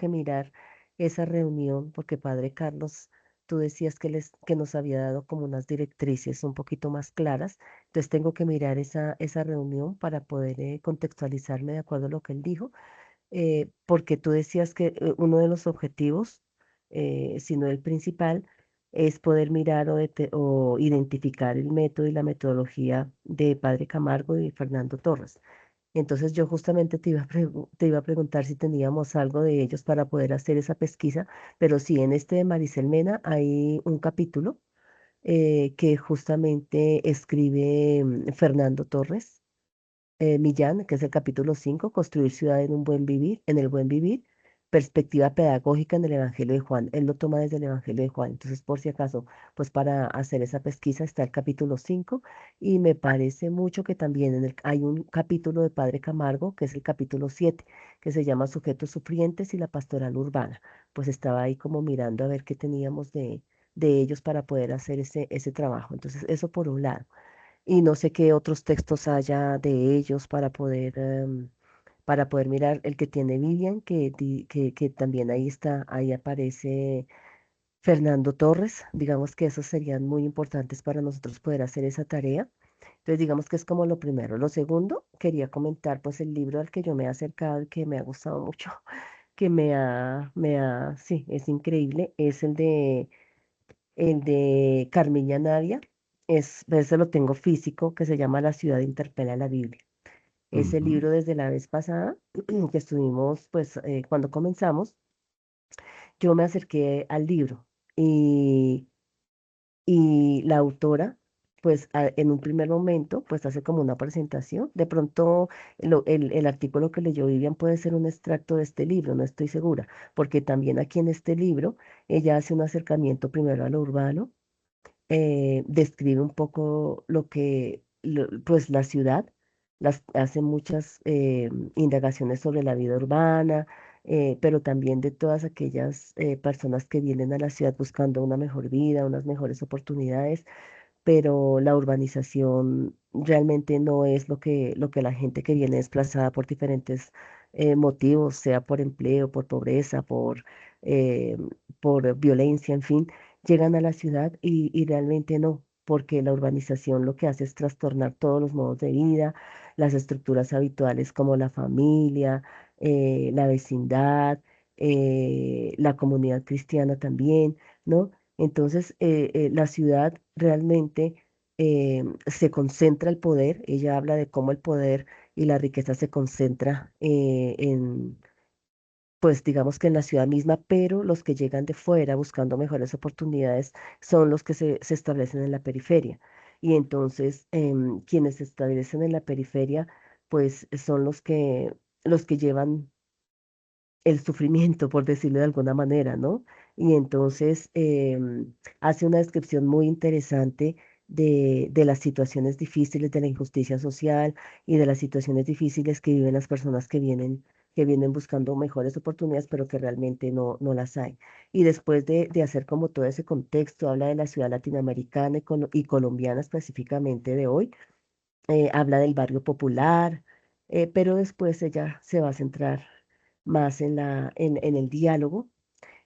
mirar esa reunión, porque Padre Carlos, tú decías que nos había dado como unas directrices un poquito más claras, entonces tengo que mirar esa reunión para poder contextualizarme de acuerdo a lo que él dijo, porque tú decías que uno de los objetivos, si no el principal, es poder mirar o identificar el método y la metodología de Padre Camargo y Fernando Torres. Entonces yo justamente te iba a preguntar si teníamos algo de ellos para poder hacer esa pesquisa, pero sí, en este de Maricel Mena hay un capítulo que justamente escribe Fernando Torres Millán, que es el capítulo 5, construir ciudad en un buen vivir, en el buen vivir, perspectiva pedagógica en el Evangelio de Juan. Él lo toma desde el Evangelio de Juan. Entonces, por si acaso, pues para hacer esa pesquisa está el capítulo 5 y me parece mucho que también hay un capítulo de Padre Camargo, que es el capítulo 7, que se llama Sujetos Sufrientes y la Pastoral Urbana. Pues estaba ahí como mirando a ver qué teníamos de ellos para poder hacer ese trabajo. Entonces, eso por un lado y no sé qué otros textos haya de ellos para poder mirar el que tiene Vivian, que también ahí está, ahí aparece Fernando Torres, digamos que esos serían muy importantes para nosotros poder hacer esa tarea. Entonces, digamos que es como lo primero. Lo segundo, quería comentar pues el libro al que yo me he acercado y que me ha gustado mucho, que sí, es increíble, es el de Carmiña Navia, ese lo tengo físico, que se llama La ciudad interpela la Biblia. Ese Ujú. libro desde la vez pasada que estuvimos, pues cuando comenzamos, yo me acerqué al libro y, y la autora, pues en un primer momento, pues hace como una presentación. De pronto el artículo que leyó Vivian puede ser un extracto de este libro, no estoy segura, porque también aquí en este libro ella hace un acercamiento primero a lo urbano describe un poco pues la ciudad, hace muchas indagaciones sobre la vida urbana, pero también de todas aquellas personas que vienen a la ciudad buscando una mejor vida, unas mejores oportunidades, pero la urbanización realmente no es lo que la gente que viene desplazada por diferentes motivos, sea por empleo, por pobreza, eh, por violencia, en fin, llegan a la ciudad y realmente no, porque la urbanización lo que hace es trastornar todos los modos de vida, las estructuras habituales como la familia, la vecindad, la comunidad cristiana también, ¿no? Entonces, la ciudad realmente se concentra el poder. Ella habla de cómo el poder y la riqueza se concentra pues digamos que en la ciudad misma, pero los que llegan de fuera buscando mejores oportunidades son los que se establecen en la periferia. Y entonces, quienes se establecen en la periferia, pues son los que llevan el sufrimiento, por decirlo de alguna manera, ¿no? Y entonces hace una descripción muy interesante de las situaciones difíciles, de la injusticia social y de las situaciones difíciles que viven las personas que vienen buscando mejores oportunidades, pero que realmente no las hay. Y después de hacer como todo ese contexto, habla de la ciudad latinoamericana y colombiana específicamente de hoy, habla del barrio popular, pero después ella se va a centrar más en el diálogo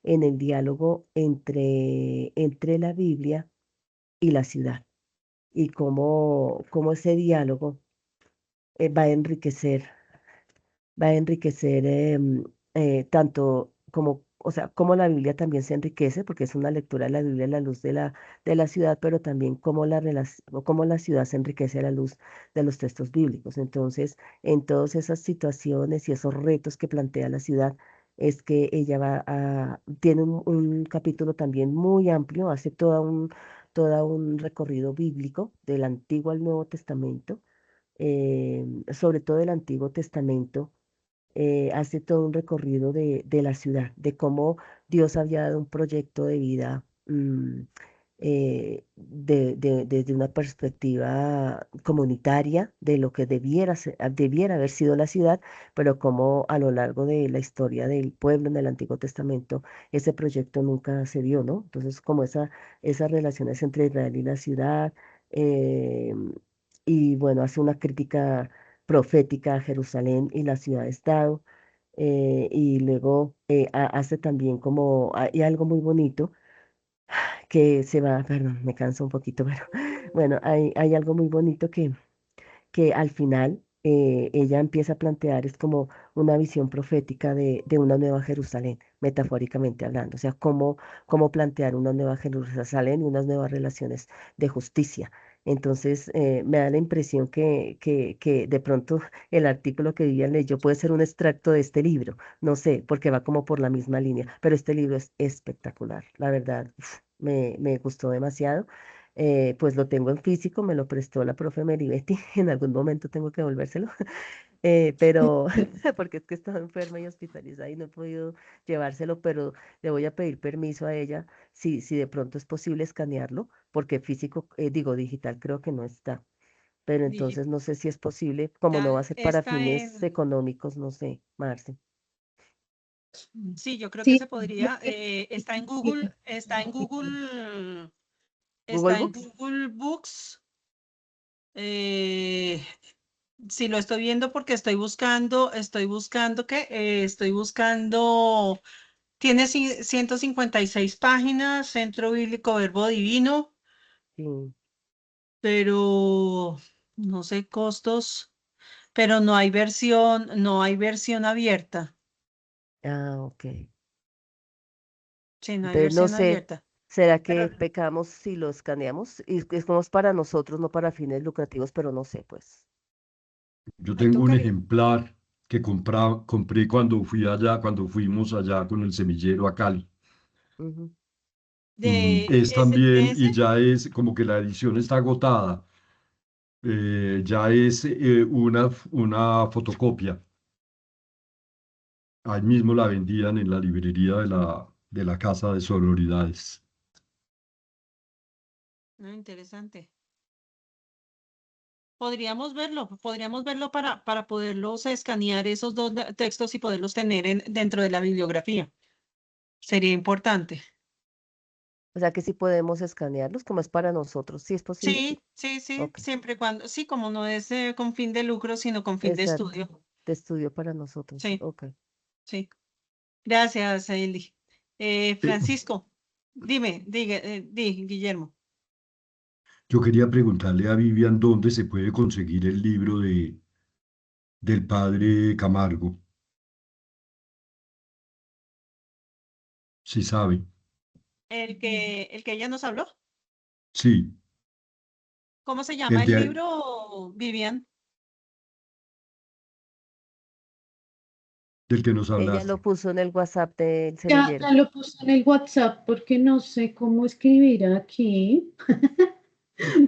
entre la Biblia y la ciudad, y cómo ese diálogo va a enriquecer tanto como, o sea, cómo la Biblia también se enriquece, porque es una lectura de la Biblia a la luz de la ciudad, pero también cómo la ciudad se enriquece a la luz de los textos bíblicos. Entonces, en todas esas situaciones y esos retos que plantea la ciudad, es que ella tiene un capítulo también muy amplio, hace todo un recorrido bíblico del Antiguo al Nuevo Testamento, sobre todo el Antiguo Testamento, hace todo un recorrido de la ciudad, de cómo Dios había dado un proyecto de vida desde una perspectiva comunitaria de lo que debiera haber sido la ciudad, pero cómo a lo largo de la historia del pueblo en el Antiguo Testamento ese proyecto nunca se dio, ¿no? Entonces, como esas relaciones entre Israel y la ciudad, eh, y bueno, hace una crítica profética a Jerusalén y la ciudad-estado. Y luego hace también como, hay algo muy bonito que perdón, me canso un poquito, pero bueno, hay algo muy bonito que al final ella empieza a plantear, es como una visión profética de una nueva Jerusalén, metafóricamente hablando, o sea, cómo plantear una nueva Jerusalén y unas nuevas relaciones de justicia. Entonces, me da la impresión que de pronto el artículo que Vivian leyó puede ser un extracto de este libro. No sé, porque va como por la misma línea, pero este libro es espectacular. La verdad, me gustó demasiado. Pues lo tengo en físico, me lo prestó la profe Meribetti. En algún momento tengo que devolvérselo. Pero porque es que estaba enferma y hospitalizada y no he podido llevárselo, pero le voy a pedir permiso a ella si de pronto es posible escanearlo, porque físico, digo, digital creo que no está. Pero entonces no sé si es posible, como no va a Digital ser para está fines en, económicos, no sé, Marce. sí, yo creo que se Sí, yo podría, creo está en que Google, Google está en Books. Google Books. eh, sí, lo estoy viendo porque estoy buscando, tiene 156 páginas, Centro Bíblico Verbo Divino, Sí. pero no sé costos, pero no hay versión abierta. Ah, ok. Sí, no hay Entonces no versión sé, abierta. ¿será Pero que pecamos si lo escaneamos? Y es como es para nosotros, no para fines lucrativos, pero no sé, pues. Yo ahí tengo un tocaría. ejemplar que compré cuando fui allá, cuando fuimos allá con el semillero a Cali. Ujú. Es De también, ese, y ya es como que la edición está agotada. Ya es una fotocopia. Ahí mismo la vendían en la librería de la Casa de Sororidades. no, interesante. Podríamos verlo para poderlos escanear esos dos textos y poderlos tener dentro de la bibliografía. Sería importante. O sea que sí podemos escanearlos, como es para nosotros, ¿sí es posible? Sí, sí, sí, Ok, siempre y cuando, sí, como no es con fin de lucro, sino con fin de exacto. estudio. De estudio para nosotros. Sí, Ok. sí. Gracias, Eli. Eh, Francisco, dime, Guillermo. yo quería preguntarle a Vivian dónde se puede conseguir el libro del padre Camargo, si sabe. El que ella nos habló. Sí, ¿Cómo se llama el el de, libro, Vivian? del que nos Ella hablaste. lo puso en el WhatsApp del ya semillero. lo puse en el WhatsApp porque no sé cómo escribir aquí.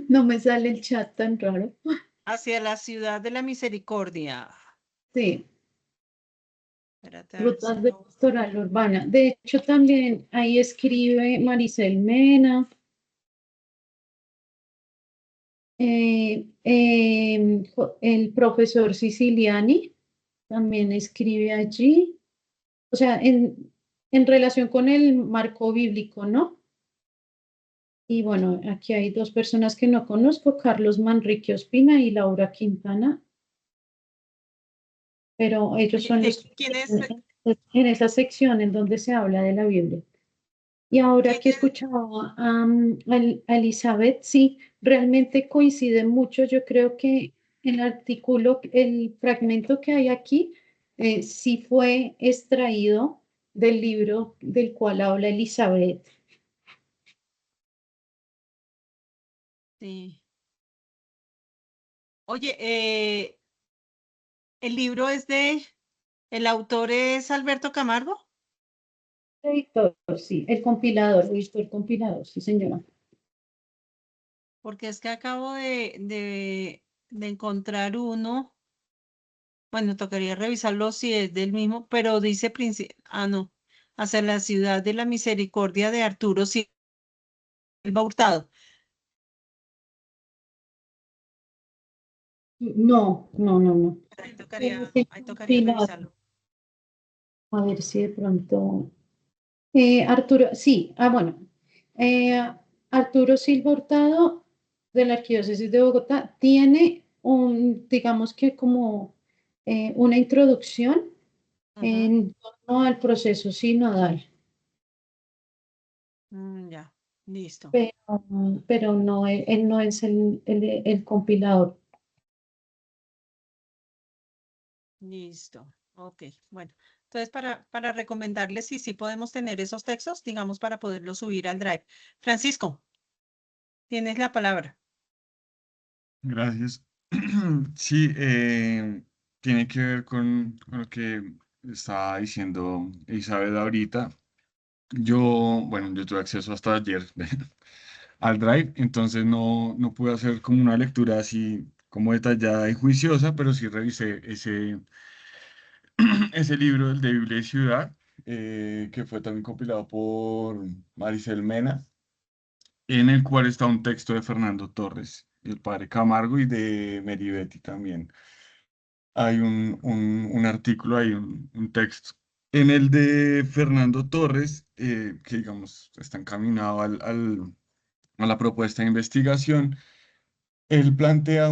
No me sale el chat tan raro. Hacia la ciudad de la misericordia. Sí, Espérate a ver si rutas de lo... pastoral urbana. De hecho, también ahí escribe Maricel Mena, el profesor Siciliani también escribe allí. O sea, en relación con el marco bíblico, ¿no? Y bueno, aquí hay dos personas que no conozco, Carlos Manrique Ospina y Laura Quintana, pero ellos Oye, son los que ¿quién es? escriben en esa sección en donde se habla de la Biblia. Y ahora ¿Quién que es? escuchaba a Elizabeth, sí, realmente coincide mucho. Yo creo que el artículo, el fragmento que hay aquí, sí fue extraído del libro del cual habla Elizabeth. Sí. Oye, el libro el autor es Alberto Camargo, Editor, sí, el compilador, editor compilador, sí, señora. porque es que acabo de encontrar uno. Bueno, tocaría revisarlo si es del mismo, pero dice, no, hacia la ciudad de la misericordia de Arturo Silva Hurtado. No, no, no, no. Ahí Es tocaría, el ahí tocaría compilador. revisarlo. A ver si de pronto. Arturo, sí, bueno. Eh, Arturo Silva Hurtado de la Arquidiócesis de Bogotá tiene digamos que como una introducción Ujú. en torno al proceso sinodal, Ya, listo, pero no, él no es el compilador. listo. Ok, bueno. Entonces, para recomendarles si sí podemos tener esos textos, digamos, para poderlos subir al Drive. Francisco, tienes la palabra. Gracias. Sí, tiene que ver con lo que estaba diciendo Isabel ahorita. Bueno, yo tuve acceso hasta ayer al Drive, entonces no pude hacer como una lectura así como detallada y juiciosa, pero sí revisé ese libro, el de Biblia y Ciudad, que fue también compilado por Maricel Mena, en el cual está un texto de Fernando Torres, el padre Camargo, y de Mary Betty también. Hay un artículo, hay un texto. En el de Fernando Torres, que digamos está encaminado a la propuesta de investigación, él plantea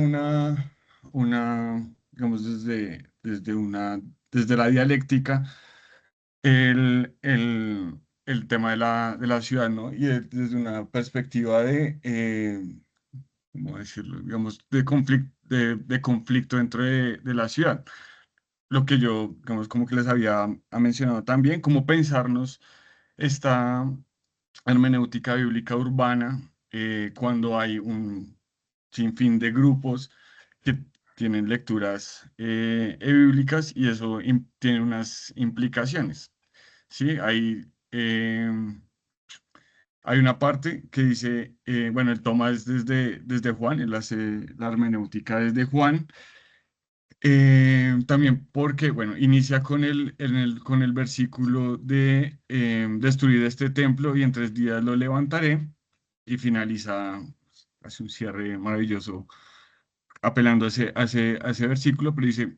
digamos, desde la dialéctica, el tema de la ciudad, ¿no? Y desde una perspectiva ¿cómo decirlo? Digamos, de conflicto dentro de la ciudad. Lo que yo, digamos, como que les ha mencionado también, cómo pensarnos esta hermenéutica bíblica urbana cuando hay un sinfín de grupos que tienen lecturas bíblicas y eso tiene unas implicaciones, ¿sí? Hay una parte que dice, bueno, él toma desde Juan, él hace la hermenéutica desde Juan, también porque, bueno, inicia con el versículo de destruir este templo y en 3 días lo levantaré y finaliza, hace un cierre maravilloso apelando a ese versículo, pero dice,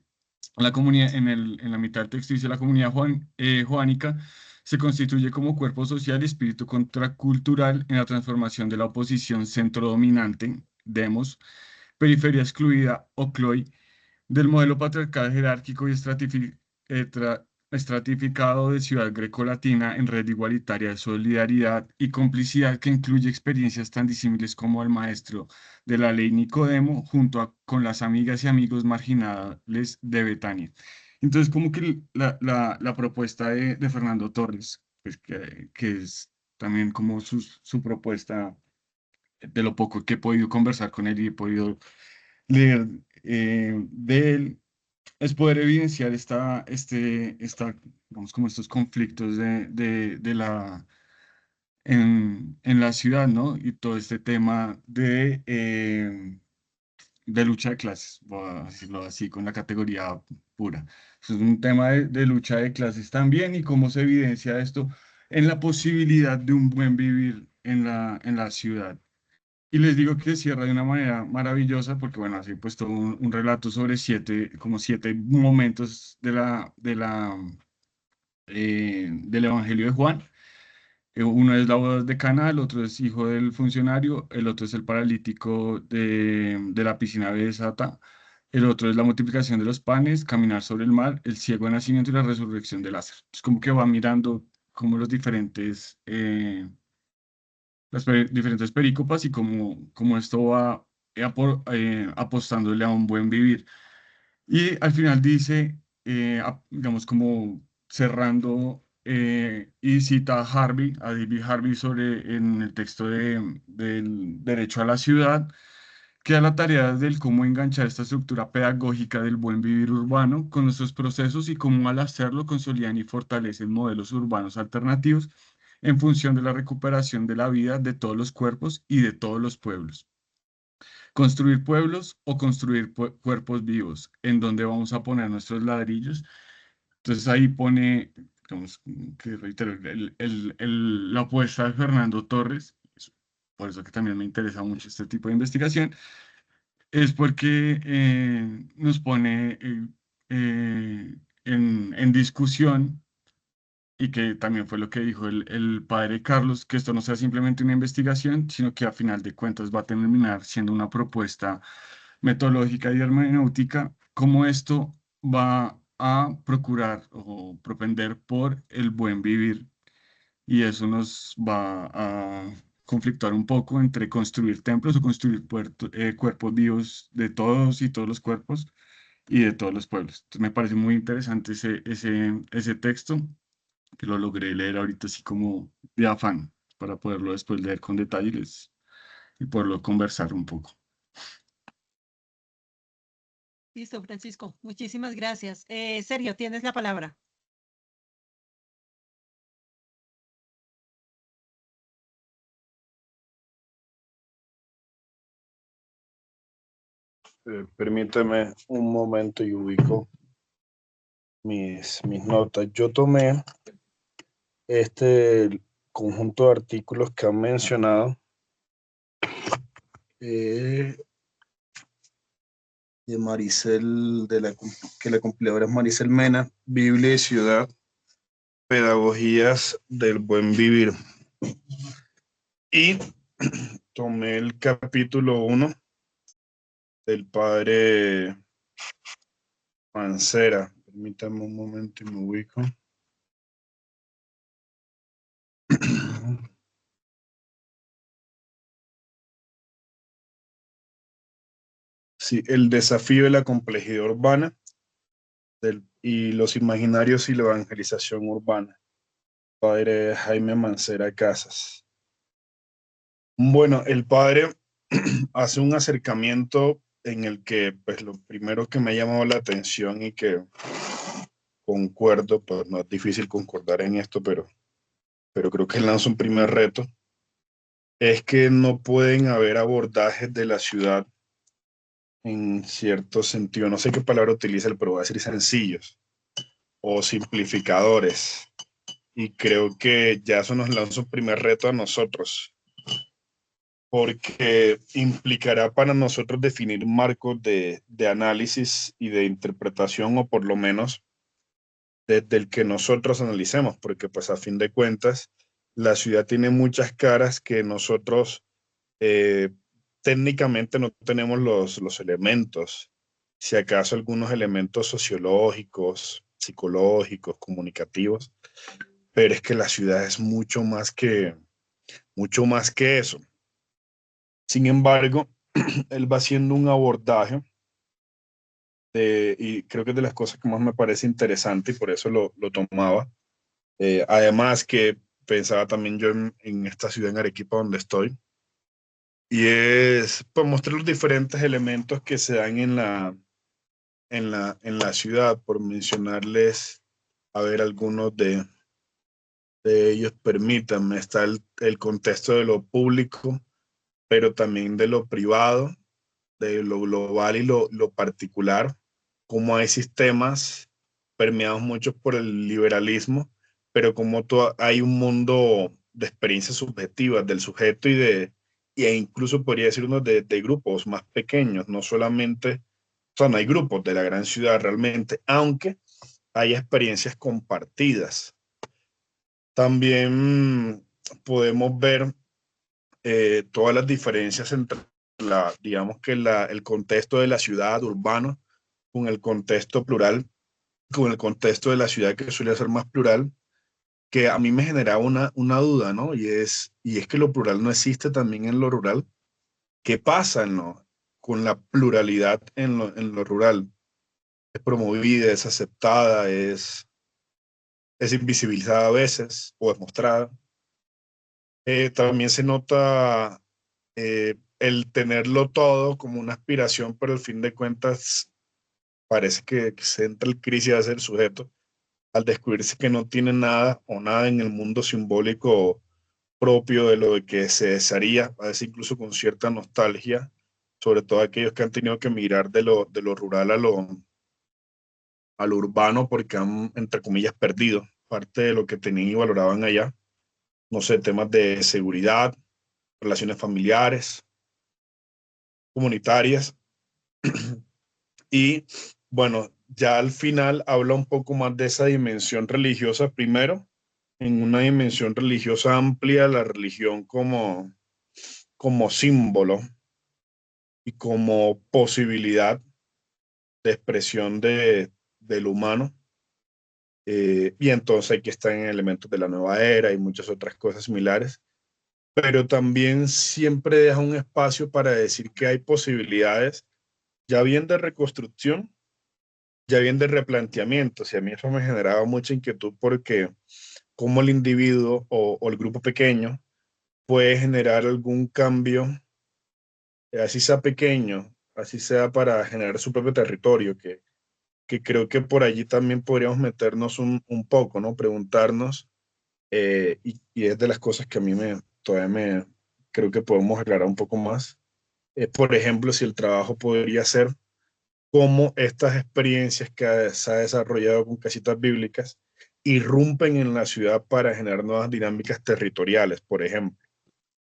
la comunidad, en la mitad del texto dice, la comunidad joánica se constituye como cuerpo social y espíritu contracultural en la transformación de la oposición centro dominante, demos, periferia excluida o cloi, del modelo patriarcal jerárquico y estratificado de ciudad grecolatina en red igualitaria de solidaridad y complicidad que incluye experiencias tan disímiles como el maestro de la ley Nicodemo junto con las amigas y amigos marginales de Betania. Entonces, como que la propuesta de Fernando Torres, pues que es también como su propuesta de lo poco que he podido conversar con él y he podido leer de él, es poder evidenciar digamos, como estos conflictos en la ciudad, ¿no? Y todo este tema de lucha de clases, voy a decirlo así, con la categoría pura. Es un tema de lucha de clases también y cómo se evidencia esto en la posibilidad de un buen vivir en la ciudad. Y les digo que cierra de una manera maravillosa porque, bueno, así puesto un relato sobre como 7 momentos del Evangelio de Juan. Uno es la boda de Cana, el otro es hijo del funcionario, el otro es el paralítico de la piscina de Sata, el otro es la multiplicación de los panes, caminar sobre el mar, el ciego de nacimiento y la resurrección de Lázaro. Es como que va mirando como las diferentes perícopas y cómo esto va apostándole a un buen vivir. Y al final dice, digamos, como cerrando, y cita a David Harvey en el texto del derecho a la ciudad, que da la tarea del cómo enganchar esta estructura pedagógica del buen vivir urbano con nuestros procesos y cómo al hacerlo consolidan y fortalecen modelos urbanos alternativos en función de la recuperación de la vida de todos los cuerpos y de todos los pueblos. Construir pueblos o construir cuerpos vivos, en donde vamos a poner nuestros ladrillos. Entonces ahí pone, digamos, que reitero, la apuesta de Fernando Torres, por eso que también me interesa mucho este tipo de investigación, es porque nos pone en discusión y que también fue lo que dijo el padre Carlos, que esto no sea simplemente una investigación, sino que a final de cuentas va a terminar siendo una propuesta metodológica y hermenéutica, cómo esto va a procurar o propender por el buen vivir. Y eso nos va a conflictuar un poco entre construir templos o construir cuerpos vivos de todos y todos los cuerpos y de todos los pueblos. Entonces me parece muy interesante ese texto que lo logré leer ahorita así como de afán, para poderlo después leer con detalle y poderlo conversar un poco. Listo, Francisco. Muchísimas gracias. Sergio, tienes la palabra. Permíteme un momento y ubico mis notas. Yo tomé este conjunto de artículos que han mencionado de Maricel, que la compiladora es Maricel Mena, Biblia y Ciudad, Pedagogías del Buen Vivir. Y tomé el capítulo 1 del padre Mancera. Permítame un momento y me ubico. Sí, el desafío de la complejidad urbana y los imaginarios y la evangelización urbana. Padre Jaime Mancera Casas. Bueno, el padre hace un acercamiento en el que, pues, lo primero que me ha llamado la atención y que concuerdo, pues no es difícil concordar en esto, pero creo que lanza un primer reto, es que no pueden haber abordajes de la ciudad en cierto sentido, no sé qué palabra utiliza, pero voy a decir sencillos o simplificadores. Y creo que ya eso nos lanza un primer reto a nosotros, porque implicará para nosotros definir marcos de análisis y de interpretación, o por lo menos desde el que nosotros analicemos, porque pues a fin de cuentas la ciudad tiene muchas caras que nosotros técnicamente no tenemos los elementos, si acaso algunos elementos sociológicos, psicológicos, comunicativos, pero es que la ciudad es mucho más que eso. Sin embargo, él va haciendo un abordaje y creo que es de las cosas que más me parece interesante y por eso lo tomaba. Además que pensaba también yo en esta ciudad, en Arequipa, donde estoy, y es pues, mostrar los diferentes elementos que se dan en la ciudad, por mencionarles, a ver, algunos de ellos. Permítanme, está el contexto de lo público, pero también de lo privado, de lo global y lo particular, como hay sistemas permeados mucho por el liberalismo, pero como hay un mundo de experiencias subjetivas del sujeto e incluso podría decir uno de grupos más pequeños, no solamente, o sea, no hay grupos de la gran ciudad realmente, aunque hay experiencias compartidas. También podemos ver todas las diferencias entre digamos que el contexto de la ciudad urbano con el contexto plural, con el contexto de la ciudad que suele ser más plural, que a mí me generaba una duda, ¿no? Y es que lo plural no existe también en lo rural. ¿Qué pasa con la pluralidad en lo rural? Es promovida, es aceptada, es invisibilizada a veces o es mostrada. También se nota el tenerlo todo como una aspiración, pero al fin de cuentas parece que se entra el crisis de ser sujeto al descubrirse que no tiene nada o nada en el mundo simbólico propio de lo que se desearía, a veces incluso con cierta nostalgia, sobre todo aquellos que han tenido que migrar de lo rural a lo urbano porque han, entre comillas, perdido parte de lo que tenían y valoraban allá. No sé, temas de seguridad, relaciones familiares, comunitarias. Y bueno, ya al final habla un poco más de esa dimensión religiosa primero, en una dimensión religiosa amplia, la religión como símbolo y como posibilidad de expresión del humano. Y entonces aquí están elementos de la nueva era y muchas otras cosas similares, pero también siempre deja un espacio para decir que hay posibilidades, ya bien de reconstrucción, ya bien de replanteamientos, y a mí eso me generaba mucha inquietud porque cómo el individuo o el grupo pequeño puede generar algún cambio, así sea pequeño, así sea para generar su propio territorio, que creo que por allí también podríamos meternos un poco, ¿no? Preguntarnos, y es de las cosas que a mí todavía creo que podemos aclarar un poco más. Por ejemplo, si el trabajo podría ser cómo estas experiencias que se ha desarrollado con casitas bíblicas irrumpen en la ciudad para generar nuevas dinámicas territoriales, por ejemplo,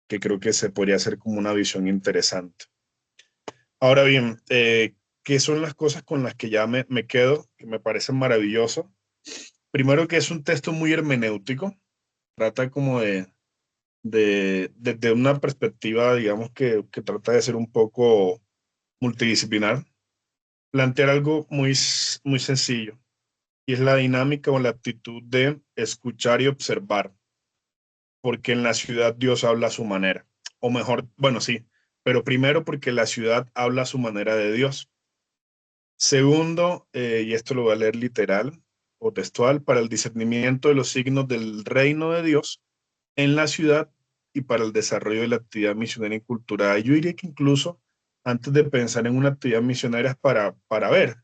que creo que se podría hacer como una visión interesante. Ahora bien, ¿qué son las cosas con las que ya me quedo, que me parecen maravilloso? Primero que es un texto muy hermenéutico, trata como desde una perspectiva, digamos, que trata de ser un poco multidisciplinar, plantear algo muy sencillo, y es la dinámica o la actitud de escuchar y observar, porque en la ciudad Dios habla a su manera, o mejor, bueno, sí, pero primero porque la ciudad habla a su manera de Dios. Segundo, y esto lo voy a leer literal o textual, para el discernimiento de los signos del reino de Dios en la ciudad y para el desarrollo de la actividad misionera y cultural. Yo diría que incluso antes de pensar en una actividad misionera es para ver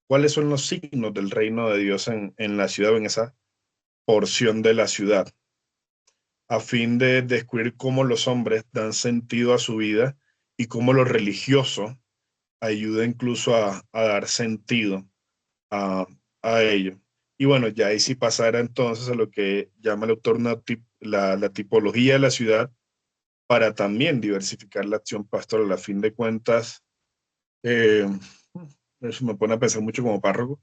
cuáles son los signos del reino de Dios en la ciudad o en esa porción de la ciudad, a fin de descubrir cómo los hombres dan sentido a su vida y cómo lo religioso ayuda incluso a dar sentido a, a ello. Y bueno, ya ahí sí pasara entonces a lo que llama el autor la tipología de la ciudad para también diversificar la acción pastoral. A fin de cuentas, eh, eso me pone a pensar mucho como párroco,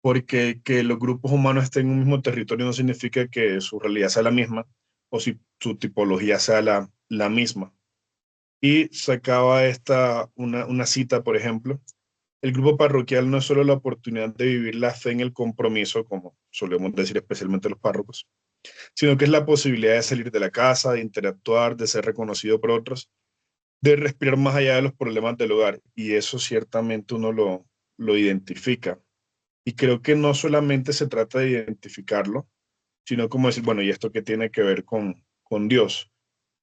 porque que los grupos humanos estén en un mismo territorio no significa que su realidad sea la misma o si su tipología sea la misma. Y sacaba una cita, por ejemplo: el grupo parroquial no es solo la oportunidad de vivir la fe en el compromiso, como solemos decir especialmente los párrocos, sino que es la posibilidad de salir de la casa, de interactuar, de ser reconocido por otros, de respirar más allá de los problemas del hogar. Y eso ciertamente uno lo identifica. Y creo que no solamente se trata de identificarlo, sino como decir, bueno, ¿y esto qué tiene que ver con Dios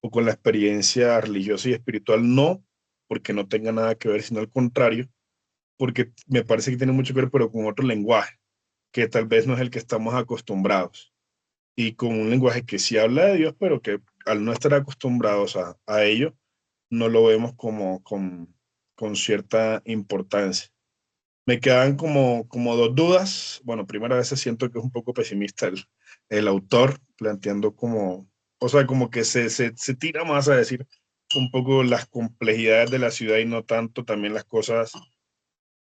o con la experiencia religiosa y espiritual? No porque no tenga nada que ver, sino al contrario, porque me parece que tiene mucho que ver, pero con otro lenguaje, que tal vez no es el que estamos acostumbrados, y con un lenguaje que sí habla de Dios, pero que al no estar acostumbrados a ello, no lo vemos como con cierta importancia. Me quedan como dos dudas. Bueno, primero, a veces siento que es un poco pesimista el autor, planteando o sea, como que se tira más a decir un poco las complejidades de la ciudad y no tanto también las cosas,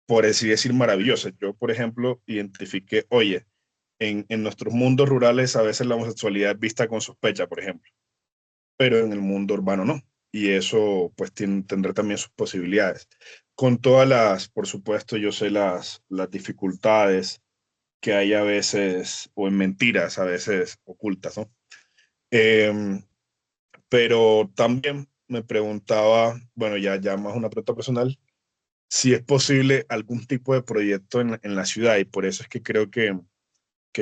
por así decir, maravillosas. Yo, por ejemplo, identifiqué, oye, en nuestros mundos rurales a veces la homosexualidad es vista con sospecha, por ejemplo, pero en el mundo urbano no. Y eso pues tendrá también sus posibilidades. Con todas por supuesto, yo sé las dificultades que hay a veces, o en mentiras a veces ocultas, ¿no? Em, pero también me preguntaba, bueno, ya más una pregunta personal, si es posible algún tipo de proyecto en la ciudad, y por eso es que creo que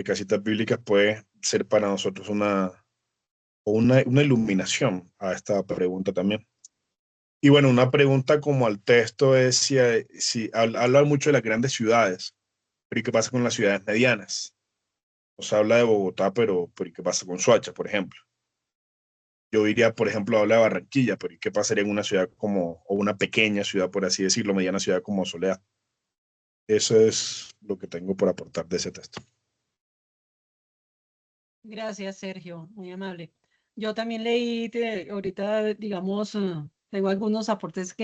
Casitas Bíblicas puede ser para nosotros una iluminación a esta pregunta también. Y bueno, una pregunta como al texto es si habla mucho de las grandes ciudades, pero ¿y qué pasa con las ciudades medianas? O sea, habla de Bogotá, pero ¿y qué pasa con Soacha, por ejemplo? Yo diría, por ejemplo, habla de Barranquilla, pero ¿y qué pasaría en una ciudad o una pequeña ciudad, por así decirlo, mediana ciudad como Soledad? Eso es lo que tengo por aportar de ese texto. Gracias, Sergio, muy amable. Yo también leí, ahorita, digamos, tengo algunos aportes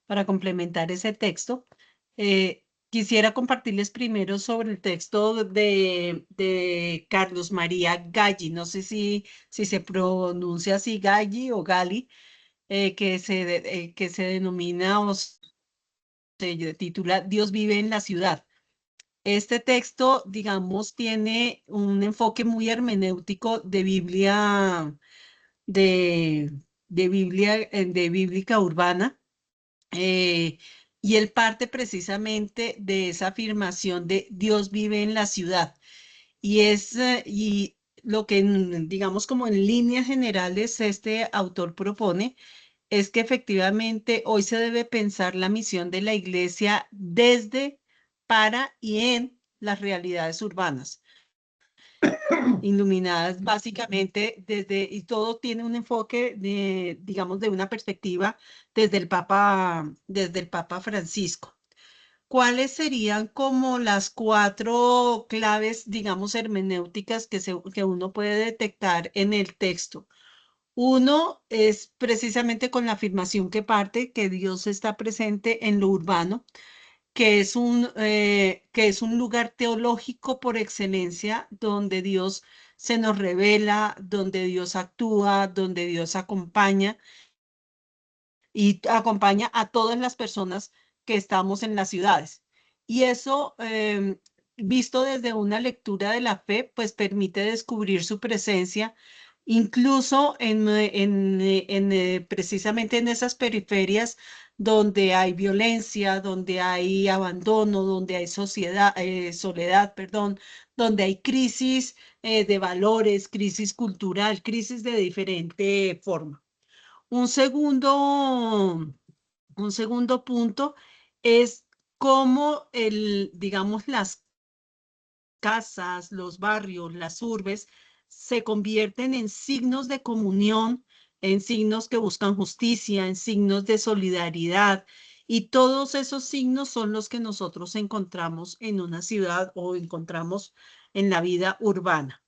para complementar ese texto. Quisiera compartirles primero sobre el texto de Carlos María Galli. No sé si se pronuncia así, Galli o Gali, que se denomina o se titula Dios vive en la ciudad. Este texto, digamos, tiene un enfoque muy hermenéutico de, de bíblica urbana, y él parte precisamente de esa afirmación de Dios vive en la ciudad. Y lo que, digamos, como en líneas generales este autor propone es que efectivamente hoy se debe pensar la misión de la iglesia desde, para y en las realidades urbanas, iluminadas básicamente desde, y todo tiene un enfoque de, digamos, de una perspectiva desde el Papa Francisco. ¿Cuáles serían como las 4 claves, digamos, hermenéuticas que uno puede detectar en el texto? Uno es precisamente con la afirmación que parte que Dios está presente en lo urbano, que es un lugar teológico por excelencia, donde Dios se nos revela, donde Dios actúa, donde Dios acompaña y acompaña a todas las personas que estamos en las ciudades. Y eso, visto desde una lectura de la fe, pues permite descubrir su presencia, incluso precisamente en esas periferias donde hay violencia, donde hay abandono, donde hay soledad, perdón, donde hay crisis de valores, crisis cultural, crisis de diferente forma. Un segundo, un segundo punto es cómo digamos, las casas, los barrios, las urbes se convierten en signos de comunión, en signos que buscan justicia, en signos de solidaridad. Y todos esos signos son los que nosotros encontramos en una ciudad o encontramos en la vida urbana.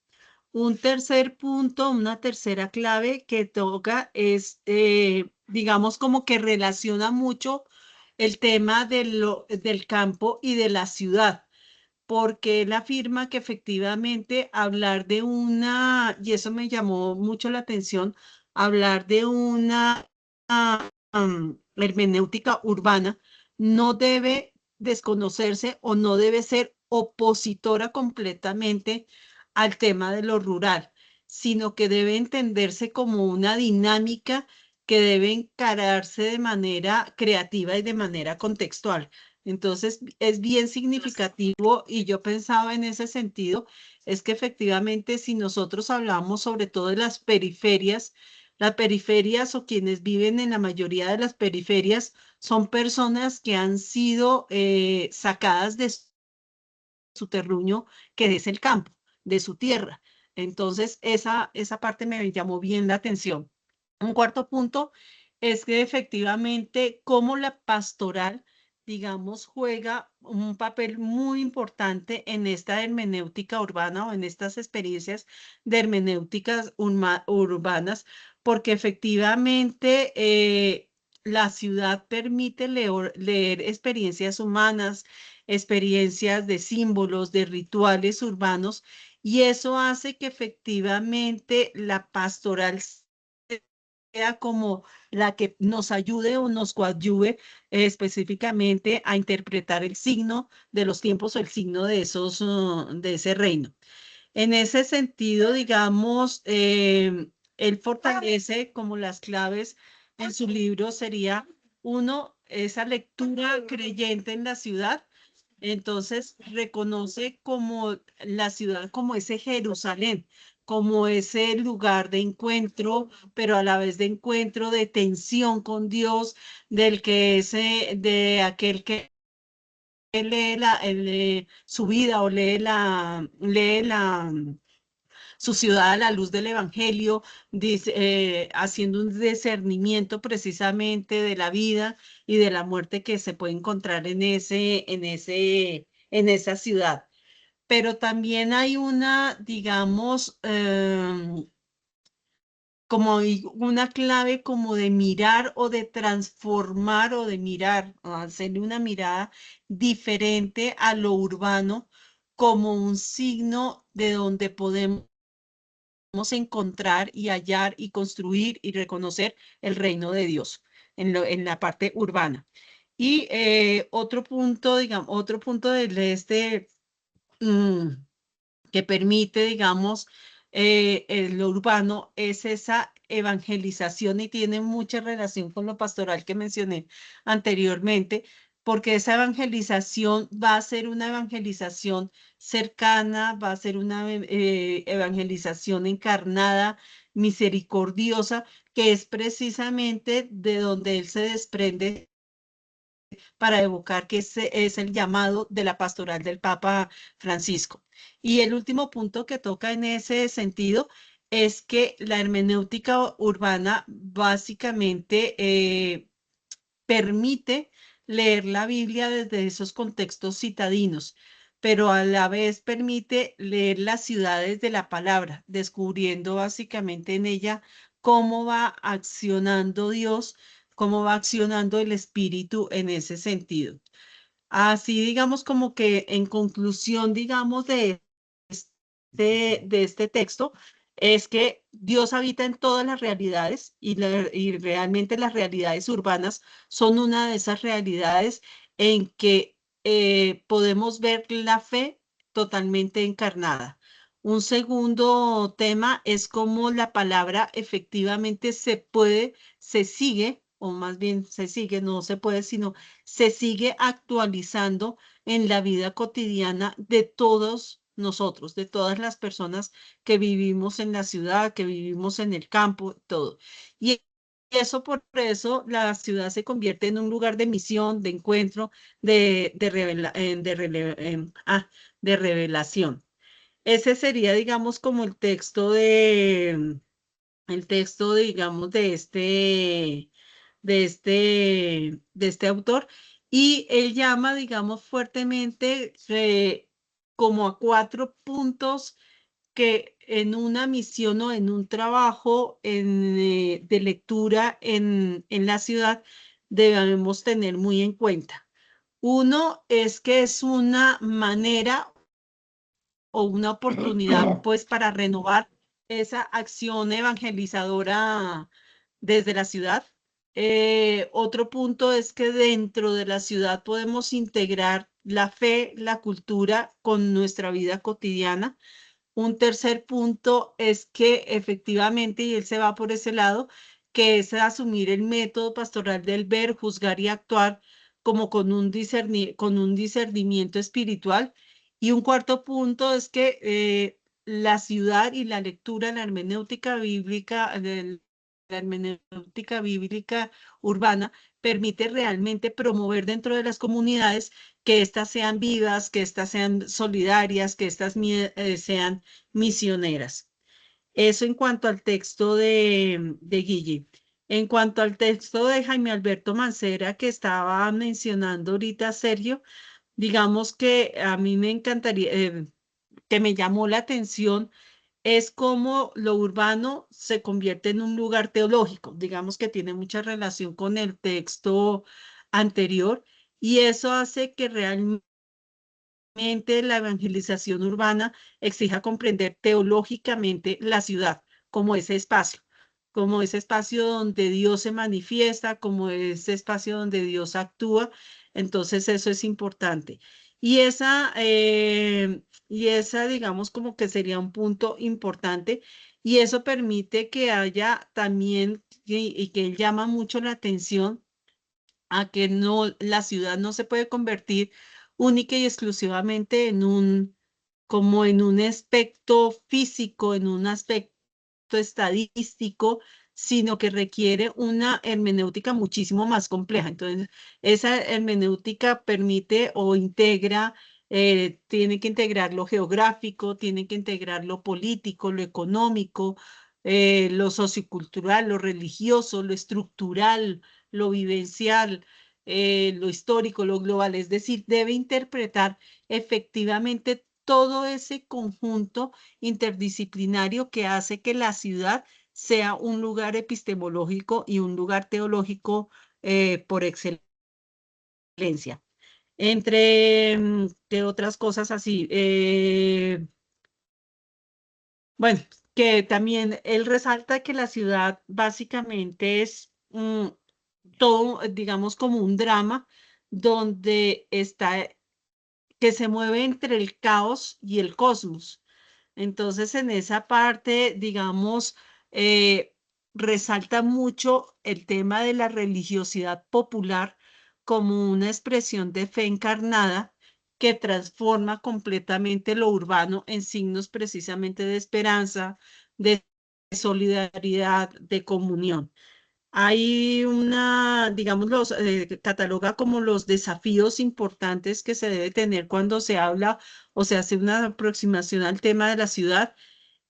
Un tercer punto, una tercera clave que toca es, digamos, como que relaciona mucho el tema del campo y de la ciudad, porque él afirma que efectivamente hablar de y eso me llamó mucho la atención, hablar de una hermenéutica urbana no debe desconocerse o no debe ser opositora completamente al tema de lo rural, sino que debe entenderse como una dinámica que debe encararse de manera creativa y de manera contextual. Entonces, es bien significativo y yo pensaba en ese sentido, es que efectivamente si nosotros hablamos sobre todo de las periferias o quienes viven en la mayoría de las periferias son personas que han sido sacadas de su terruño, que es el campo, de su tierra. Entonces, esa parte me llamó bien la atención. Un cuarto punto es que efectivamente cómo la pastoral, digamos, juega un papel muy importante en esta hermenéutica urbana o en estas experiencias de hermenéuticas urbanas, porque efectivamente la ciudad permite leer experiencias humanas, experiencias de símbolos, de rituales urbanos, y eso hace que efectivamente la pastoral sea como la que nos ayude o nos coadyuve específicamente a interpretar el signo de los tiempos o el signo de de ese reino. En ese sentido, digamos, él fortalece como las claves en su libro sería, uno, esa lectura creyente en la ciudad. Entonces reconoce como la ciudad como ese Jerusalén, como ese lugar de encuentro, pero a la vez de encuentro, de tensión con Dios, de aquel que lee su vida o su ciudad a la luz del Evangelio, haciendo un discernimiento precisamente de la vida y de la muerte que se puede encontrar en esa ciudad. Pero también hay una, digamos, como una clave como de mirar o de transformar o de mirar, o hacerle una mirada diferente a lo urbano como un signo de donde podemos encontrar y hallar y construir y reconocer el reino de Dios en la parte urbana. Y otro punto, digamos, otro punto mm, que permite, digamos, lo urbano es esa evangelización y tiene mucha relación con lo pastoral que mencioné anteriormente, porque esa evangelización va a ser una evangelización cercana, va a ser una evangelización encarnada misericordiosa, que es precisamente de donde él se desprende para evocar que ese es el llamado de la pastoral del Papa Francisco. Y el último punto que toca en ese sentido es que la hermenéutica urbana básicamente permite leer la Biblia desde esos contextos citadinos, pero a la vez permite leer las ciudades de la palabra, descubriendo básicamente en ella cómo va accionando Dios, cómo va accionando el Espíritu en ese sentido. Así, digamos, como que en conclusión, digamos, de este texto, es que Dios habita en todas las realidades y realmente las realidades urbanas son una de esas realidades en que podemos ver la fe totalmente encarnada. Un segundo tema es cómo la palabra efectivamente se sigue, o más bien se sigue, no se puede, sino se sigue actualizando en la vida cotidiana de todos nosotros, de todas las personas que vivimos en la ciudad, que vivimos en el campo, todo. Y eso por eso la ciudad se convierte en un lugar de misión, de encuentro, de revelación. Ese sería, digamos, como el texto, digamos, de este autor, y él llama, digamos, fuertemente como a 4 puntos que en una misión o en un trabajo de lectura en la ciudad debemos tener muy en cuenta. Uno es que es una manera o una oportunidad, pues, para renovar esa acción evangelizadora desde la ciudad. Otro punto es que dentro de la ciudad podemos integrar la fe, la cultura con nuestra vida cotidiana. Un tercer punto es que efectivamente, y él se va por ese lado, que es asumir el método pastoral del ver, juzgar y actuar como con un discernimiento espiritual. Y un cuarto punto es que la ciudad y la lectura, la hermenéutica bíblica urbana permite realmente promover dentro de las comunidades que éstas sean vivas, que éstas sean solidarias, que éstas sean misioneras. Eso en cuanto al texto de Guille. En cuanto al texto de Jaime Alberto Mancera que estaba mencionando ahorita, Sergio, digamos que a mí me encantaría, que me llamó la atención, es cómo lo urbano se convierte en un lugar teológico, digamos que tiene mucha relación con el texto anterior, y eso hace que realmente la evangelización urbana exija comprender teológicamente la ciudad como ese espacio donde Dios se manifiesta, como ese espacio donde Dios actúa. Entonces eso es importante. Y esa, digamos, como que sería un punto importante, y eso permite que haya también, y que llama mucho la atención, a que no, la ciudad no se puede convertir única y exclusivamente como en un aspecto físico, en un aspecto estadístico, sino que requiere una hermenéutica muchísimo más compleja. Entonces, esa hermenéutica permite o integra, tiene que integrar lo geográfico, tiene que integrar lo político, lo económico, lo sociocultural, lo religioso, lo estructural, lo vivencial, lo histórico, lo global. Es decir, debe interpretar efectivamente todo ese conjunto interdisciplinario que hace que la ciudad sea un lugar epistemológico y un lugar teológico por excelencia. Entre de otras cosas así. Bueno, que también él resalta que la ciudad básicamente es todo, digamos, como un drama donde está, que se mueve entre el caos y el cosmos. Entonces, en esa parte, digamos, resalta mucho el tema de la religiosidad popular como una expresión de fe encarnada que transforma completamente lo urbano en signos precisamente de esperanza, de solidaridad, de comunión. Hay una, digamos, cataloga como los desafíos importantes que se debe tener cuando se habla o se hace una aproximación al tema de la ciudad.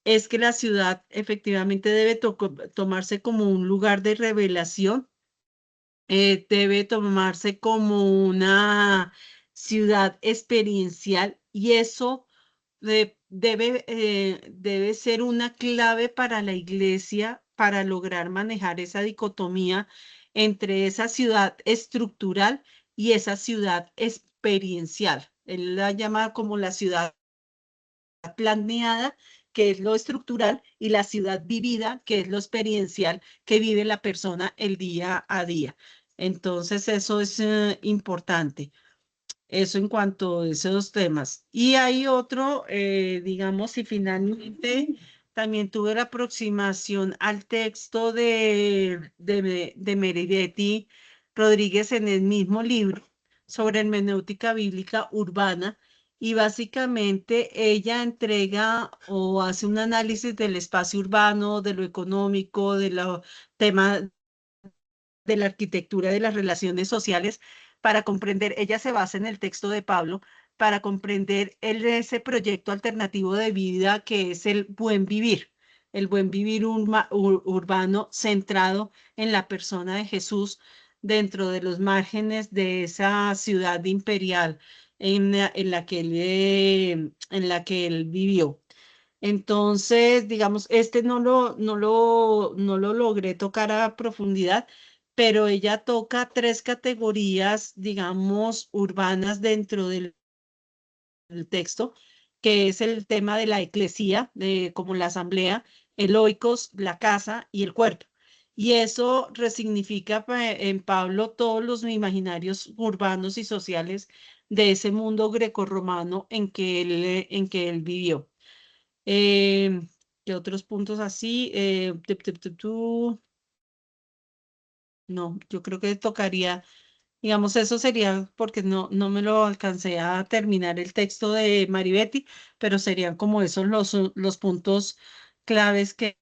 Es que la ciudad efectivamente debe tomarse como un lugar de revelación, debe tomarse como una ciudad experiencial y eso debe ser una clave para la iglesia para lograr manejar esa dicotomía entre esa ciudad estructural y esa ciudad experiencial. Él la llama como la ciudad planeada, que es lo estructural, y la ciudad vivida, que es lo experiencial, que vive la persona el día a día. Entonces, eso es importante. Eso en cuanto a esos temas. Y hay otro, digamos, y finalmente también tuve la aproximación al texto de Meridetti Rodríguez en el mismo libro sobre hermenéutica bíblica urbana. Y básicamente ella entrega o hace un análisis del espacio urbano, de lo económico, de los temas de la arquitectura de las relaciones sociales para comprender, ella se basa en el texto de Pablo, para comprender ese proyecto alternativo de vida que es el buen vivir urbano centrado en la persona de Jesús dentro de los márgenes de esa ciudad imperial en la que él vivió. Entonces, digamos, no lo logré tocar a profundidad, pero ella toca tres categorías, digamos, urbanas dentro del texto, que es el tema de la eclesía, como la asamblea, el oikos, la casa y el cuerpo. Y eso resignifica en Pablo todos los imaginarios urbanos y sociales de ese mundo grecorromano en que él vivió. ¿Qué otros puntos así? No, yo creo que tocaría, digamos, eso sería porque no me lo alcancé a terminar el texto de Maribetti, pero serían como esos los puntos claves que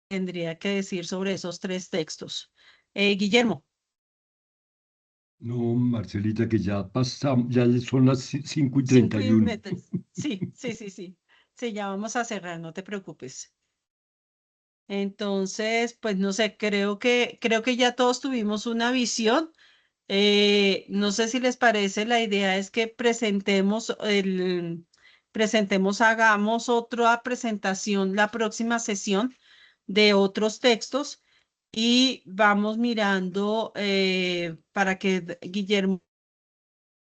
tendría que decir sobre esos tres textos. Guillermo. No, Marcelita, que ya pasamos, ya son las 5 y 31. Sí. Sí, ya vamos a cerrar, no te preocupes. Entonces, pues no sé, creo que ya todos tuvimos una visión. No sé si les parece, la idea es que hagamos otra presentación la próxima sesión de otros textos y vamos mirando para que Guillermo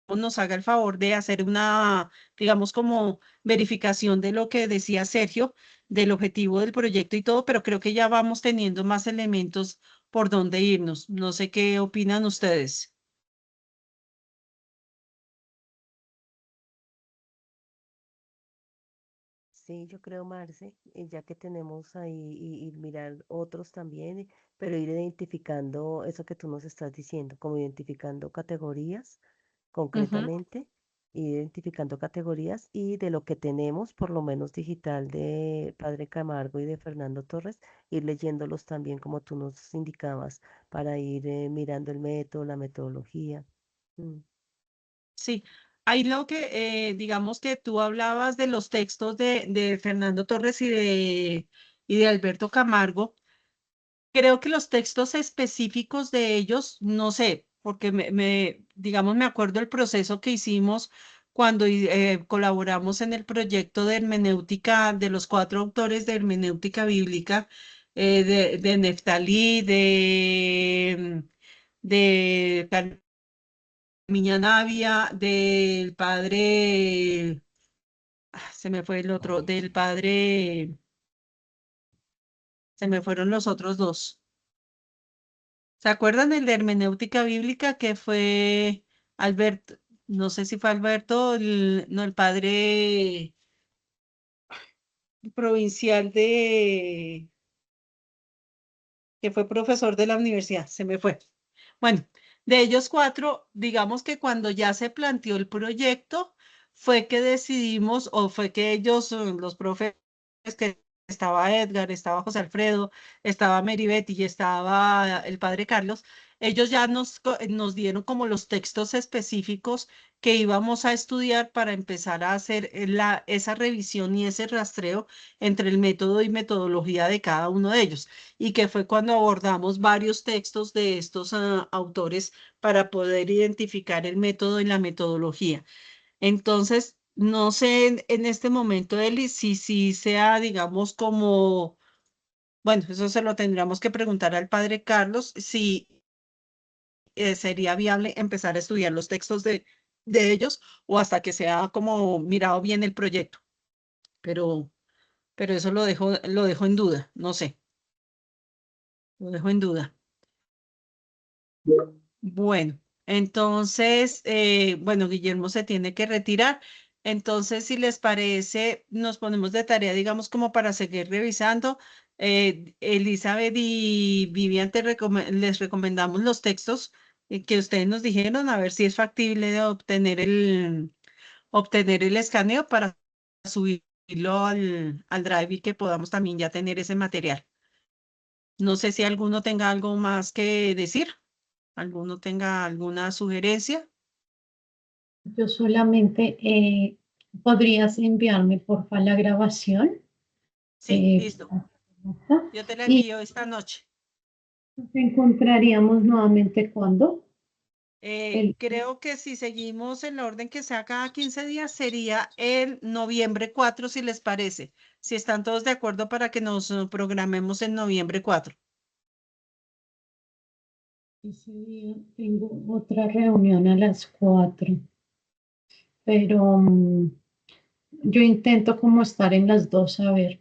nos haga el favor de hacer una, digamos, como verificación de lo que decía Sergio, del objetivo del proyecto y todo, pero creo que ya vamos teniendo más elementos por donde irnos. No sé qué opinan ustedes. Sí, yo creo, Marce, ya que tenemos ahí y mirar otros también, pero ir identificando eso que tú nos estás diciendo, como identificando categorías Ujú. concretamente, identificando categorías y de lo que tenemos, por lo menos digital, de Padre Camargo y de Fernando Torres, ir leyéndolos también como tú nos indicabas, para ir mirando el método, la metodología. Mm. Sí, ahí lo que, digamos que tú hablabas de los textos de Fernando Torres y de Alberto Camargo. Creo que los textos específicos de ellos, no sé, porque digamos, me acuerdo el proceso que hicimos cuando colaboramos en el proyecto de hermenéutica de los 4 autores de hermenéutica bíblica, de Neftalí, de Carmiña Navia, del padre, se me fue el otro, del padre, se me fueron los otros dos. ¿Se acuerdan el de hermenéutica bíblica que fue Alberto? No sé si fue Alberto, no, el padre provincial que fue profesor de la universidad, se me fue. Bueno, de ellos 4, digamos que cuando ya se planteó el proyecto, fue que decidimos, o fue que ellos, los profes que estaba Edgar, estaba José Alfredo, estaba Mary Betty y estaba el padre Carlos, ellos ya nos dieron como los textos específicos que íbamos a estudiar para empezar a hacer esa revisión y ese rastreo entre el método y metodología de cada uno de ellos. Y que fue cuando abordamos varios textos de estos autores para poder identificar el método y la metodología. Entonces, no sé en este momento, Eli, si sea, digamos, como, bueno, eso se lo tendríamos que preguntar al padre Carlos, si sería viable empezar a estudiar los textos de ellos o hasta que sea como mirado bien el proyecto. Pero eso lo dejo en duda, no sé, lo dejo en duda. Bueno, entonces, bueno, Guillermo se tiene que retirar. Entonces, si les parece, nos ponemos de tarea, digamos, como para seguir revisando. Elizabeth y Vivian, les recomendamos los textos que ustedes nos dijeron, a ver si es factible de obtener el escaneo para subirlo al Drive y que podamos también ya tener ese material. No sé si alguno tenga algo más que decir. ¿Alguno tenga alguna sugerencia? Yo solamente, ¿podrías enviarme porfa la grabación? Sí, listo. Yo te la Y envío esta noche. nos encontraríamos nuevamente cuando. Creo que si seguimos en la orden que sea cada 15 días sería el noviembre 4, si les parece. Si están todos de acuerdo para que nos programemos en noviembre 4. Ese día tengo otra reunión a las 4, pero yo intento como estar en las dos, a ver.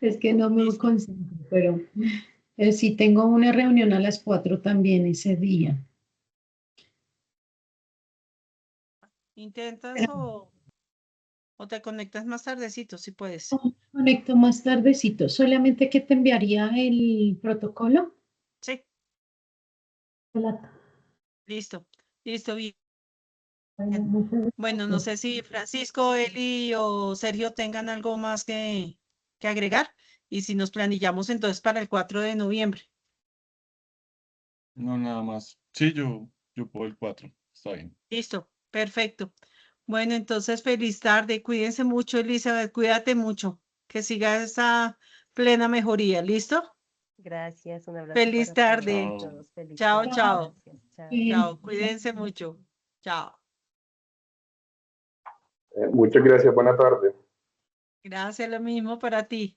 Es que no me Listo. concentro, pero sí tengo una reunión a las 4 también ese día. ¿Intentas o te conectas más tardecito, si puedes? Conecto más tardecito, solamente que te enviaría el protocolo. Sí, Hola. listo. Listo, bien. Bueno, muchas Bueno, no sé si Francisco, Eli o Sergio tengan algo más que agregar y si nos planillamos entonces para el 4 de noviembre. No, nada más. Sí, yo puedo el 4. Está bien. Listo, perfecto. Bueno, entonces feliz tarde. Cuídense mucho, Elizabeth. Cuídate mucho. Que siga esa plena mejoría. ¿Listo? Gracias, un abrazo Feliz para tarde. Chao. todos. Feliz Chao, tarde. chao. Gracias. Chao. Chao. Cuídense mucho. Chao. Muchas gracias, buena tarde. Gracias, lo mismo para ti.